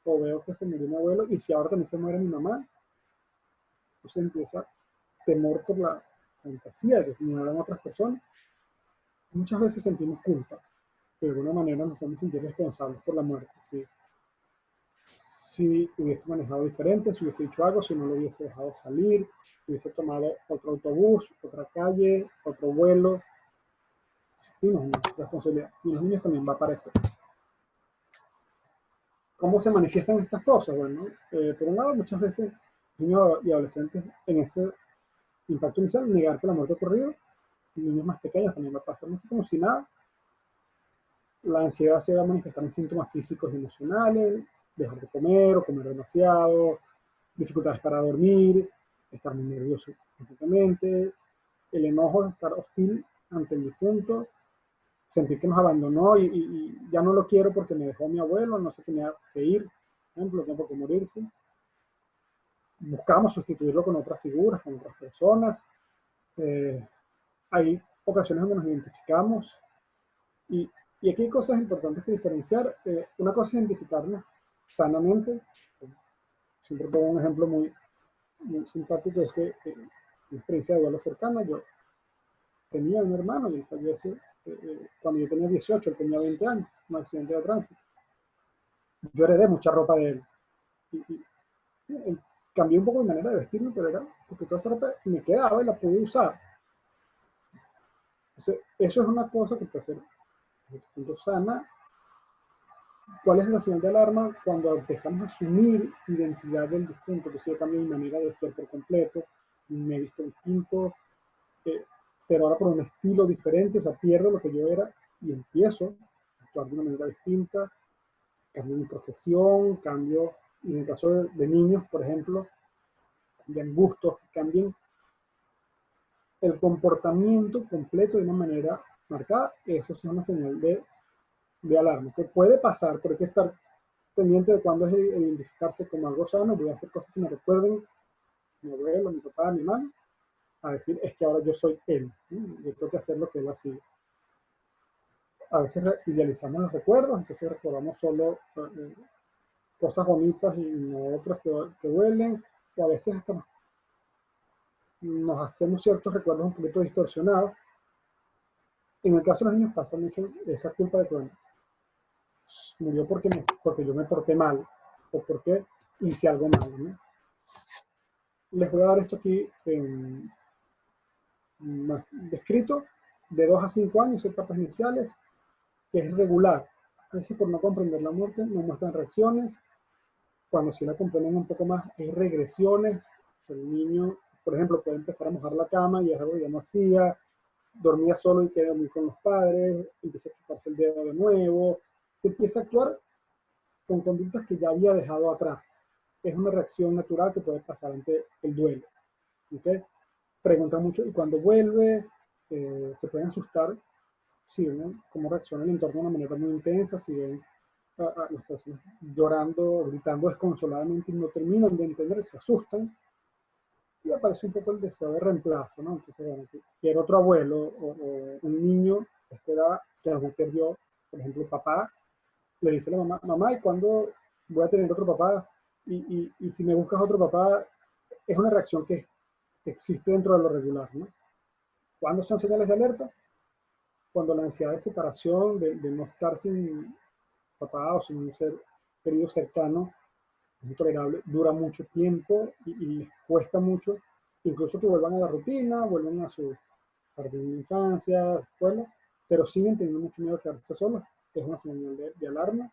o veo que se murió mi abuelo, y si ahora también se muere mi mamá, entonces empieza temor por la fantasía de que mueran otras personas. Muchas veces sentimos culpa, pero de alguna manera nos podemos sentir responsables por la muerte. Si hubiese manejado diferente, si hubiese hecho algo, si no lo hubiese dejado salir, si hubiese tomado otro autobús, otra calle, otro vuelo, sentimos una responsabilidad. Y los niños también va a aparecer. ¿Cómo se manifiestan estas cosas? Bueno, por un lado, muchas veces niños y adolescentes en ese impacto inicial, negar que la muerte ha ocurrido. Y niños más pequeños también va a pasar como si nada. La ansiedad se va a manifestar en síntomas físicos y emocionales, dejar de comer o comer demasiado, dificultades para dormir, estar muy nervioso completamente, el enojo de estar hostil ante el difunto, sentir que nos abandonó y ya no lo quiero porque me dejó mi abuelo, no sé qué me ha que ir, por ejemplo, tiempo que morirse. Buscamos sustituirlo con otras figuras, con otras personas. Hay ocasiones donde nos identificamos y aquí hay cosas importantes que diferenciar. Una cosa es identificarnos sanamente. Siempre pongo un ejemplo muy simpático, es que una experiencia de duelo cercana. Yo tenía un hermano y él fallece cuando yo tenía 18, él tenía 20 años, un accidente de tránsito. Yo heredé mucha ropa de él. Y cambié un poco mi manera de vestirme, pero era porque toda esa ropa me quedaba y la pude usar. Entonces, eso es una cosa que puede ser punto sana. ¿Cuál es la señal de alarma? Cuando empezamos a asumir identidad del distinto, que yo cambio mi manera de ser por completo, me he visto distinto, pero ahora por un estilo diferente, o sea, pierdo lo que yo era y empiezo a actuar de una manera distinta, cambio mi profesión, cambio, en el caso de niños, por ejemplo, cambian gustos, cambian el comportamiento completo de una manera marcada. Eso es una señal de alarma, que puede pasar, pero hay que estar pendiente de cuándo es identificarse como algo sano. Voy a hacer cosas que me recuerden mi abuelo, mi papá, mi mamá, a decir, es que ahora yo soy él, ¿no? Yo tengo que hacer lo que él hacía. A veces idealizamos los recuerdos, entonces recordamos solo cosas bonitas y no otras que duelen, o a veces hasta nos hacemos ciertos recuerdos un poquito distorsionados. En el caso de los niños pasa mucho esa culpa de que, bueno, murió porque yo me porté mal, o porque hice algo mal, ¿no? Les voy a dar esto aquí descrito, de 2 a 5 años, etapas iniciales, que es regular. A veces por no comprender la muerte no muestran reacciones. Cuando sí la comprenden un poco más, hay regresiones. El niño, por ejemplo, puede empezar a mojar la cama y es algo que ya no hacía, dormía solo y queda muy con los padres, empieza a chuparse el dedo de nuevo, empieza a actuar con conductas que ya había dejado atrás. Es una reacción natural que puede pasar ante el duelo. ¿Okay? Pregunta mucho, y cuando vuelve, se pueden asustar si ven cómo reacciona el entorno de una manera muy intensa, si ven a las personas llorando, gritando desconsoladamente y no terminan de entender, se asustan, y aparece un poco el deseo de reemplazo, ¿no? Entonces, bueno, quiero otro abuelo o un niño espera que algo perdió, por ejemplo, papá, le dice a la mamá, mamá, ¿y cuándo voy a tener otro papá? Y si me buscas otro papá, es una reacción que existe dentro de lo regular, ¿no? ¿Cuándo son señales de alerta? Cuando la ansiedad de separación, de no estar sin papá o sin un ser querido cercano, es intolerable, dura mucho tiempo y les cuesta mucho, incluso que vuelvan a la rutina, vuelvan a su jardín de infancia, escuela, pero siguen teniendo mucho miedo a quedarse solos. Es una señal de alarma.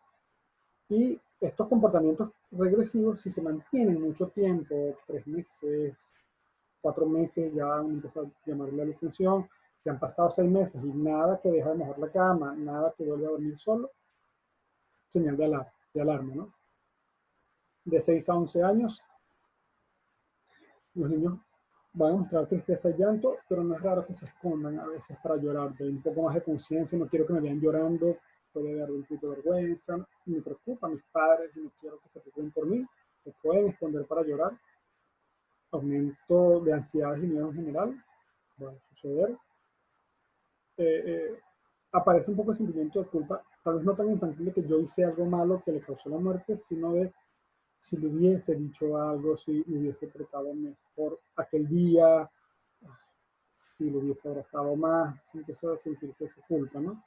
Y estos comportamientos regresivos, si se mantienen mucho tiempo, 3 meses, 4 meses, ya empieza a llamarle la atención. Si han pasado 6 meses y nada que deja de mojar la cama, nada que vuelve a dormir solo, señal de alarma, ¿no? De 6 a 11 años, los niños van a mostrar tristeza y llanto, pero no es raro que se escondan a veces para llorar. De un poco más de conciencia, no quiero que me vean llorando, puede haber un poquito de vergüenza, me preocupa a mis padres y no quiero que se preocupen por mí, se pueden esconder para llorar. Aumento de ansiedades y miedo en general, va a suceder. Aparece un poco el sentimiento de culpa, tal vez no tan infantil de que yo hice algo malo que le causó la muerte, sino de si le hubiese dicho algo, si me hubiese tratado mejor aquel día, si lo hubiese abrazado más, si empieza a sentirse esa culpa, ¿no?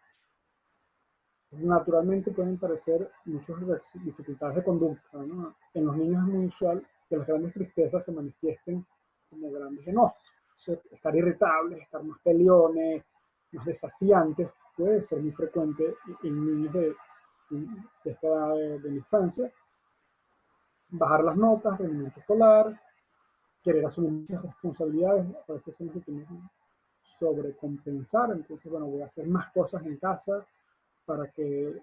Naturalmente pueden parecer muchas dificultades de conducta, ¿no? En los niños es muy usual que las grandes tristezas se manifiesten como grandes enojos. O sea, estar irritables, estar más peleones, más desafiantes, puede ser muy frecuente en niños de esta edad de la infancia. Bajar las notas, rendimiento escolar, querer asumir muchas responsabilidades, a veces son los que tienen sobrecompensar, entonces, bueno, voy a hacer más cosas en casa, para que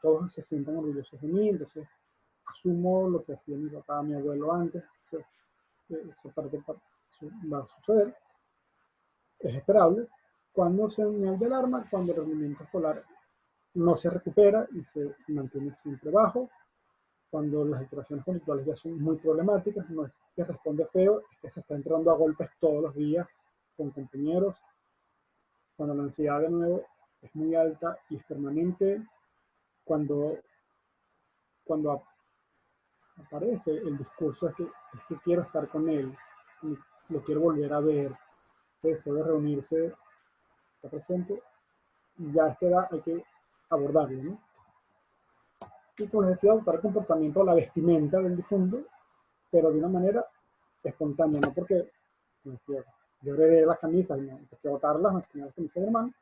todos se sientan orgullosos de mí. Entonces, asumo lo que hacía mi papá, mi abuelo antes. Entonces, esa parte va a suceder. Es esperable. Cuando se señal de alarma, cuando el rendimiento escolar no se recupera y se mantiene siempre bajo, cuando las alteraciones conductuales ya son muy problemáticas, no es que responde feo, es que se está entrando a golpes todos los días con compañeros, cuando la ansiedad de nuevo es muy alta y es permanente, cuando aparece el discurso es que quiero estar con él, lo quiero volver a ver, deseo reunirse, está presente, ya a esta edad hay que abordarlo, ¿no? Y como les decía, adoptar el comportamiento, la vestimenta del difunto, pero de una manera espontánea, no porque, como decía, yo heredé las camisas y no hay que botarlas, no tenía las camisas de mi hermano,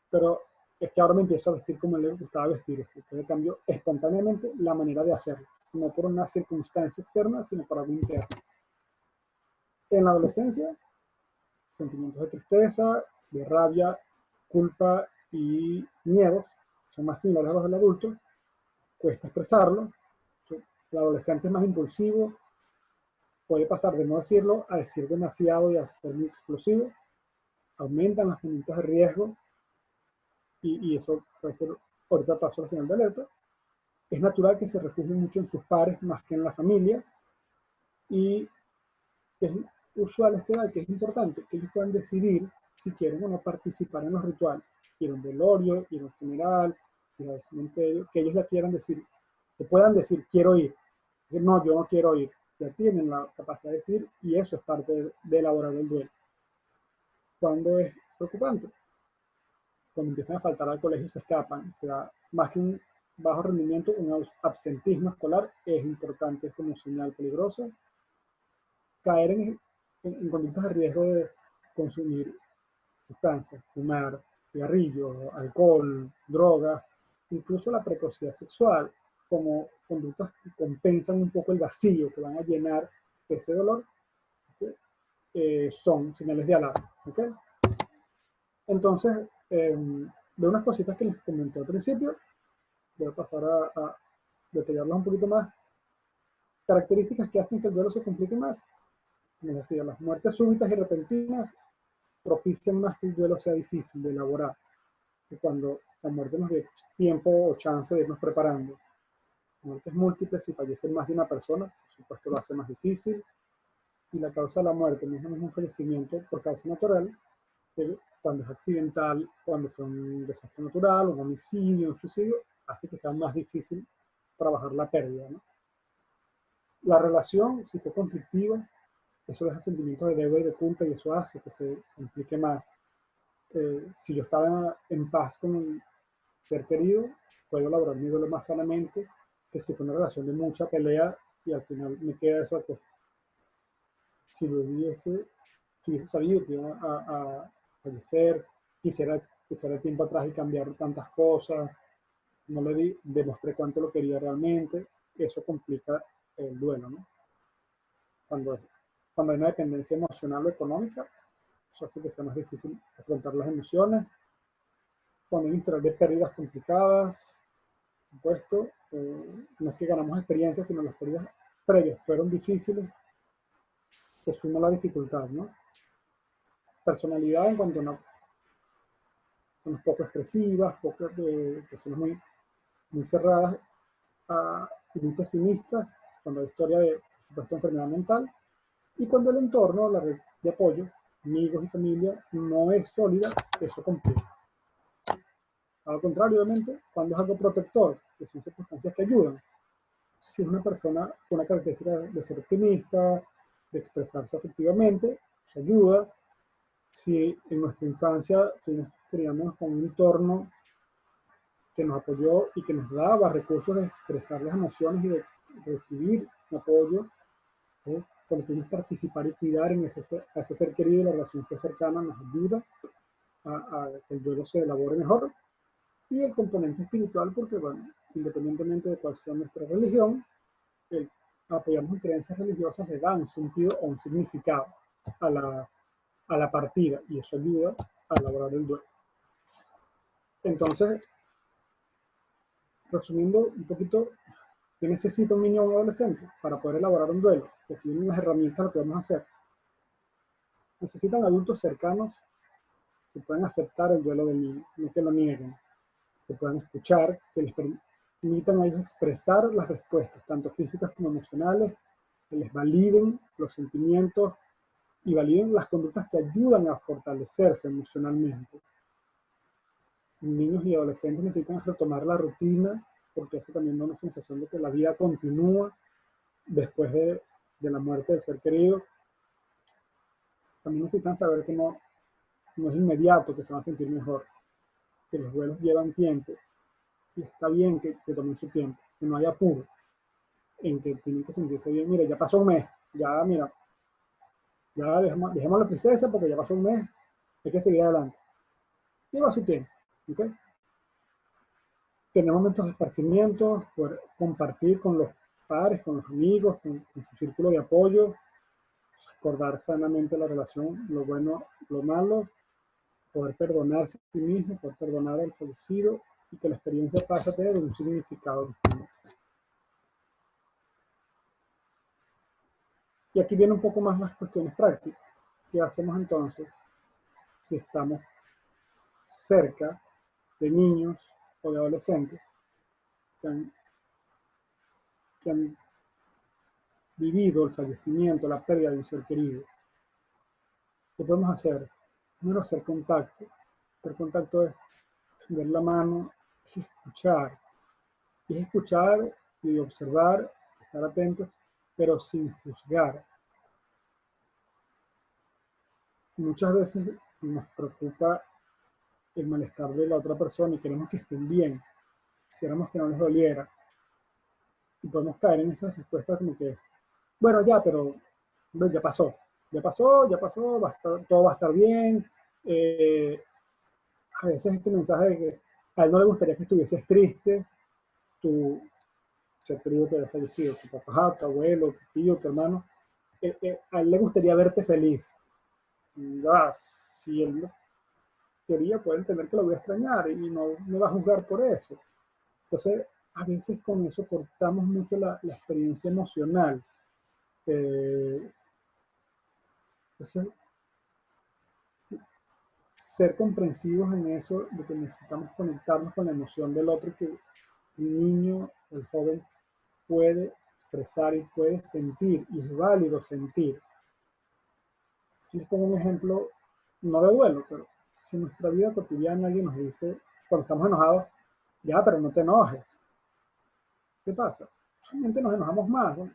pero es que ahora me empiezo a vestir como le gustaba vestir, entonces cambio espontáneamente la manera de hacerlo, no por una circunstancia externa, sino por algo interno. En la adolescencia, sentimientos de tristeza, de rabia, culpa y miedos son más similares a los del adulto, cuesta expresarlo, el adolescente es más impulsivo, puede pasar de no decirlo a decir demasiado y a ser muy explosivo, aumentan los momentos de riesgo y eso puede ser, ahorita paso a la señal de alerta. Es natural que se refugien mucho en sus pares más que en la familia y es usual esta edad que es importante que ellos puedan decidir si quieren o no participar en los rituales, ir a un velorio, ir a un funeral, ir al cementerio, que ellos ya quieran decir, que puedan decir quiero ir, que no, yo no quiero ir, ya tienen la capacidad de decir y eso es parte de elaborar el duelo. Cuando es preocupante, cuando empiezan a faltar al colegio se escapan, o sea, más que un bajo rendimiento, un absentismo escolar es importante como señal peligrosa. Caer en conductas de riesgo de consumir sustancias, fumar, cigarrillos, alcohol, drogas, incluso la precocidad sexual, como conductas que compensan un poco el vacío, que van a llenar ese dolor, son señales de alarma. ¿Okay? Entonces, de unas cositas que les comenté al principio, voy a pasar a detallarlas un poquito más. Características que hacen que el duelo se complique más. Como decía, las muertes súbitas y repentinas propician más que el duelo sea difícil de elaborar, que cuando la muerte nos dé tiempo o chance de irnos preparando. Muertes múltiples, si fallecen más de una persona, por supuesto lo hace más difícil. Y la causa de la muerte no es un fallecimiento por causa natural, cuando es accidental, cuando fue un desastre natural, un homicidio, un suicidio, hace que sea más difícil trabajar la pérdida, ¿no? La relación, si fue conflictiva, eso deja sentimientos de deuda y de culpa y eso hace que se complique más. Si yo estaba en paz con el ser querido, puedo elaborar mi duelo más sanamente que si fue una relación de mucha pelea y al final me queda eso, pues, si hubiese sabido que iba a fallecer, quisiera echar el tiempo atrás y cambiar tantas cosas, no le demostré cuánto lo quería realmente, eso complica el duelo, ¿no? Cuando hay una dependencia emocional o económica, eso hace que sea más difícil afrontar las emociones. Cuando hay un historial de pérdidas complicadas, por supuesto, no es que ganamos experiencia, sino las pérdidas previas fueron difíciles, se suma la dificultad, ¿no? Personalidad en cuanto a unas poco expresivas, pocas personas muy cerradas y muy pesimistas, cuando hay historia de supuesta enfermedad mental, y cuando el entorno, la red de apoyo, amigos y familia, no es sólida, eso complica. Al contrario, obviamente, cuando es algo protector, que son circunstancias que ayudan, si es una persona con una característica de ser optimista, de expresarse afectivamente, eso ayuda. Si en nuestra infancia nos criamos con un entorno que nos apoyó y que nos daba recursos de expresar las emociones y de recibir apoyo, cuando podemos participar y cuidar en a ese ser querido, la relación que es cercana nos ayuda a que el duelo se elabore mejor. Y el componente espiritual, porque, bueno, independientemente de cuál sea nuestra religión, apoyarnos en creencias religiosas le da un sentido o un significado a la partida, y eso ayuda a elaborar el duelo. Entonces, resumiendo un poquito, ¿qué necesita un niño o un adolescente para poder elaborar un duelo? Que tienen las herramientas lo que vamos a hacer. Necesitan adultos cercanos que puedan aceptar el duelo del niño, no que lo nieguen, que puedan escuchar, que les permitan a ellos expresar las respuestas, tanto físicas como emocionales, que les validen los sentimientos y validen las conductas que ayudan a fortalecerse emocionalmente. Niños y adolescentes necesitan retomar la rutina, porque eso también da una sensación de que la vida continúa después de la muerte del ser querido. También necesitan saber que no es inmediato que se van a sentir mejor, que los duelos llevan tiempo, y está bien que se tomen su tiempo, que no haya apuro, en que tienen que sentirse bien. Mira, ya pasó un mes, ya mira, ya dejemos la tristeza porque ya pasó un mes, hay que seguir adelante. Lleva su tiempo, ¿ok? Tener momentos de esparcimiento, poder compartir con los padres, con los amigos, con su círculo de apoyo, recordar sanamente la relación, lo bueno, lo malo, poder perdonarse a sí mismo, poder perdonar al fallecido y que la experiencia pase a tener un significado distinto. Y aquí vienen un poco más las cuestiones prácticas. ¿Qué hacemos entonces si estamos cerca de niños o de adolescentes que han vivido el fallecimiento, la pérdida de un ser querido? ¿Qué podemos hacer? Primero, hacer contacto. Hacer contacto es ver la mano, es escuchar. Y es escuchar y observar, estar atentos, pero sin juzgar. Muchas veces nos preocupa el malestar de la otra persona y queremos que estén bien. Quisiéramos que no les doliera. Y podemos caer en esas respuestas como que, bueno, ya, pero ya pasó. Ya pasó, ya pasó, todo va a estar bien. A veces este mensaje de que a él no le gustaría que estuvieses triste, tu ser querido que haya fallecido, tu papá, tu abuelo, tu tío, tu hermano, a él le gustaría verte feliz. Si él quería, puede entender que lo voy a extrañar y no me va a juzgar por eso. Entonces, a veces con eso cortamos mucho la experiencia emocional. Entonces, ser comprensivos en eso, de que necesitamos conectarnos con la emoción del otro, que el niño, el joven, puede expresar y puede sentir, y es válido sentir. Aquí les pongo un ejemplo, no de duelo, pero si en nuestra vida cotidiana alguien nos dice, cuando estamos enojados, ya, pero no te enojes. ¿Qué pasa? Solamente nos enojamos más, ¿no?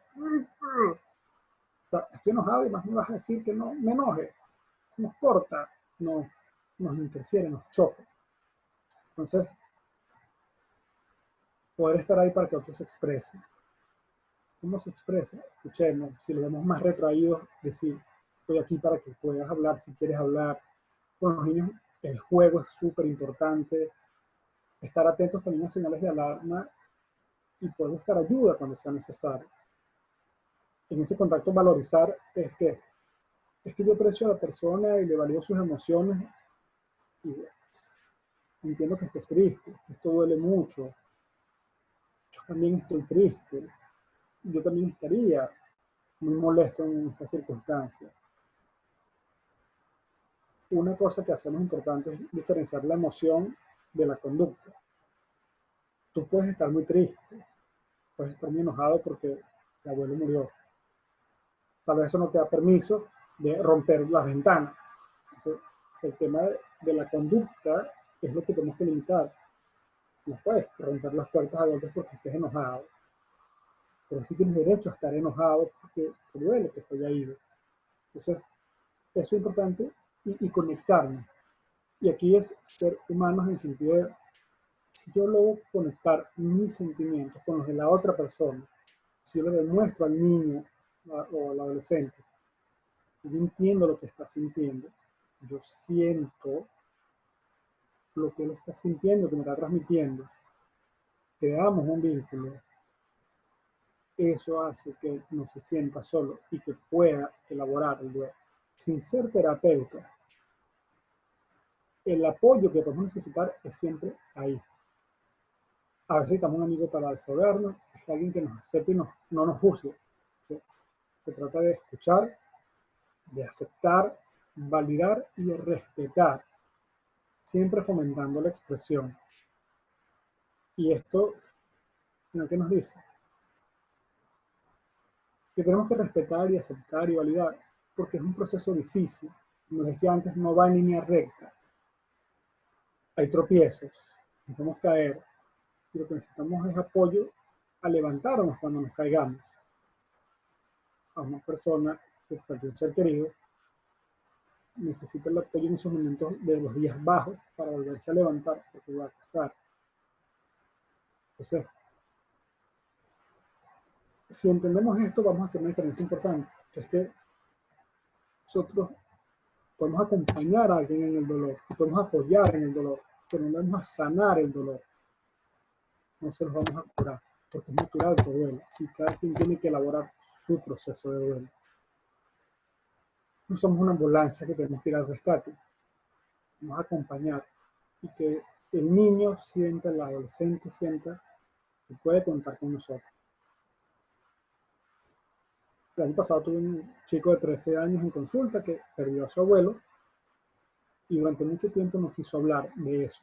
Estoy enojado y más me vas a decir que no me enoje. Eso nos corta, nos interfiere, nos choca. Entonces, poder estar ahí para que otros se expresen. ¿Cómo se expresa? Escuchemos. Si lo vemos más retraído, decir, estoy aquí para que puedas hablar si quieres hablar. Con los niños, el juego es súper importante. Estar atentos también a señales de alarma y poder buscar ayuda cuando sea necesario. En ese contacto, valorizar es que yo aprecio a la persona y le valido sus emociones y entiendo que estés triste, que esto duele mucho. Yo también estoy triste. Yo también estaría muy molesto en estas circunstancias. Una cosa que hacemos importante es diferenciar la emoción de la conducta. Tú puedes estar muy triste, puedes estar muy enojado porque el abuelo murió. Tal vez eso no te da permiso de romper las ventanas. Entonces, el tema de la conducta es lo que tenemos que limitar. No puedes romper las puertas a golpes porque estés enojado. Pero sí tienes derecho a estar enojado porque te duele que se haya ido. Entonces, eso es importante y conectarnos. Y aquí es ser humanos en el sentido de, si yo logro conectar mis sentimientos con los de la otra persona, si yo le demuestro al niño o al adolescente, yo entiendo lo que está sintiendo, yo siento lo que él está sintiendo, que me está transmitiendo, creamos un vínculo, eso hace que no se sienta solo y que pueda elaborar el duelo. Sin ser terapeuta, el apoyo que podemos necesitar es siempre ahí. A veces necesitamos un amigo para desahogarnos, es alguien que nos acepte y no nos juzgue. Se trata de escuchar, de aceptar, validar y de respetar, siempre fomentando la expresión. Y esto, ¿qué nos dice? Que tenemos que respetar y aceptar y validar, porque es un proceso difícil. Como decía antes, no va en línea recta. Hay tropiezos, nos podemos caer, y lo que necesitamos es apoyo a levantarnos cuando nos caigamos. A una persona que perdió un ser querido necesita el apoyo en esos momentos de los días bajos para volverse a levantar, porque va a costar. Entonces, si entendemos esto, vamos a hacer una diferencia importante, que es que nosotros podemos acompañar a alguien en el dolor, podemos apoyar en el dolor, pero no vamos a sanar el dolor. No se los vamos a curar, porque es natural que duele, y cada quien tiene que elaborar su proceso de duelo. No somos una ambulancia que tenemos que ir al rescate, vamos a acompañar, y que el niño sienta, el adolescente sienta que puede contar con nosotros. El año pasado tuve un chico de 13 años en consulta que perdió a su abuelo y durante mucho tiempo no quiso hablar de eso.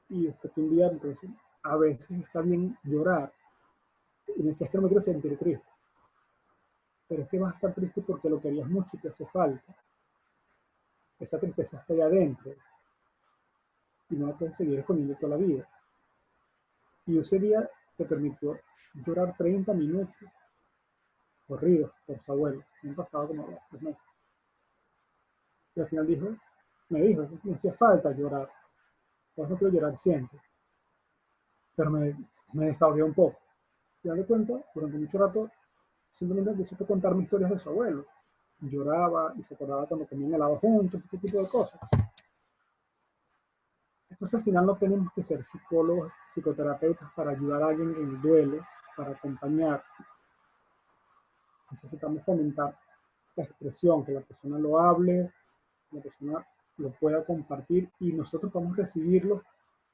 Y después un día, entonces, a veces está bien llorar. Y me decía, es que no me quiero sentir triste. Pero es que vas a estar triste porque lo querías mucho y te hace falta. Esa tristeza está ahí adentro. Y no la puedes seguir escondiendo toda la vida. Y ese día te permitió llorar 30 minutos corridos por su abuelo. Me han pasado como 2 meses. Y al final me dijo, me hacía falta llorar. Pues no quiero llorar siempre. Pero me desahogué un poco. Y me di cuenta, durante mucho rato, simplemente empecé a contarme historias de su abuelo. Lloraba y se acordaba cuando comían helado juntos, este tipo de cosas. Entonces al final no tenemos que ser psicólogos, psicoterapeutas para ayudar a alguien en el duelo, para acompañar. Necesitamos fomentar la expresión, que la persona lo hable, que la persona lo pueda compartir y nosotros podamos recibirlo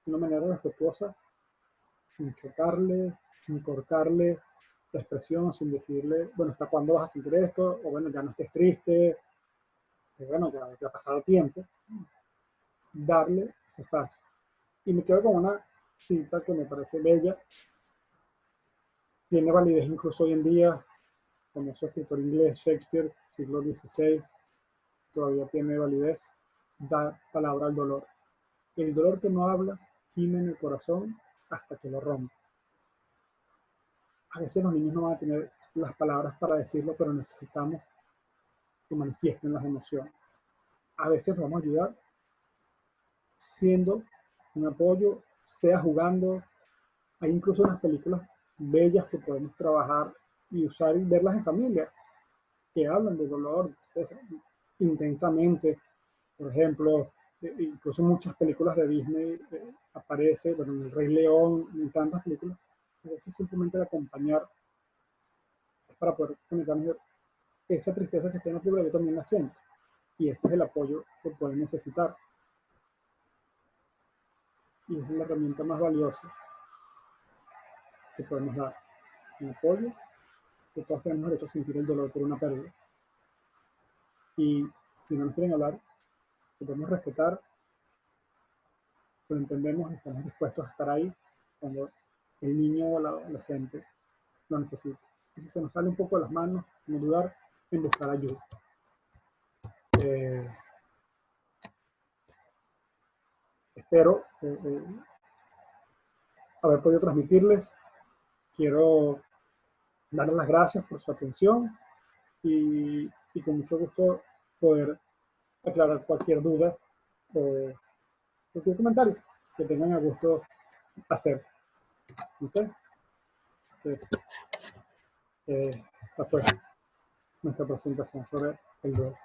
de una manera respetuosa, sin chocarle, sin cortarle la expresión, sin decirle, bueno, ¿hasta cuándo vas a sentir esto? O bueno, ya no estés triste, que bueno, ya ha pasado tiempo. Darle ese espacio. Y me quedo con una cita que me parece bella, tiene validez incluso hoy en día, como su escritor inglés Shakespeare, siglo XVI, todavía tiene validez, da palabra al dolor. El dolor que no habla, gime en el corazón hasta que lo rompe. A veces los niños no van a tener las palabras para decirlo, pero necesitamos que manifiesten las emociones. A veces los vamos a ayudar siendo un apoyo, sea jugando. Hay incluso unas películas bellas que podemos trabajar y usar y verlas en familia, que hablan de dolor intensamente. Por ejemplo, incluso muchas películas de Disney aparece, bueno, en El Rey León, en tantas películas, a veces simplemente de acompañar es para poder conectarnos. Esa tristeza que está en la película yo también la siento, y ese es el apoyo que pueden necesitar. Y es la herramienta más valiosa que podemos dar, un apoyo, que todos tenemos derecho a sentir el dolor por una pérdida. Y si no nos quieren hablar, podemos respetar, pero entendemos y estamos dispuestos a estar ahí cuando el niño o la adolescente lo necesita. Y si se nos sale un poco de las manos, no dudar en buscar ayuda. Espero haber podido transmitirles. Quiero darles las gracias por su atención y con mucho gusto poder aclarar cualquier duda o cualquier comentario que tengan a gusto hacer. ¿Okay? Esta fue nuestra presentación sobre el duelo.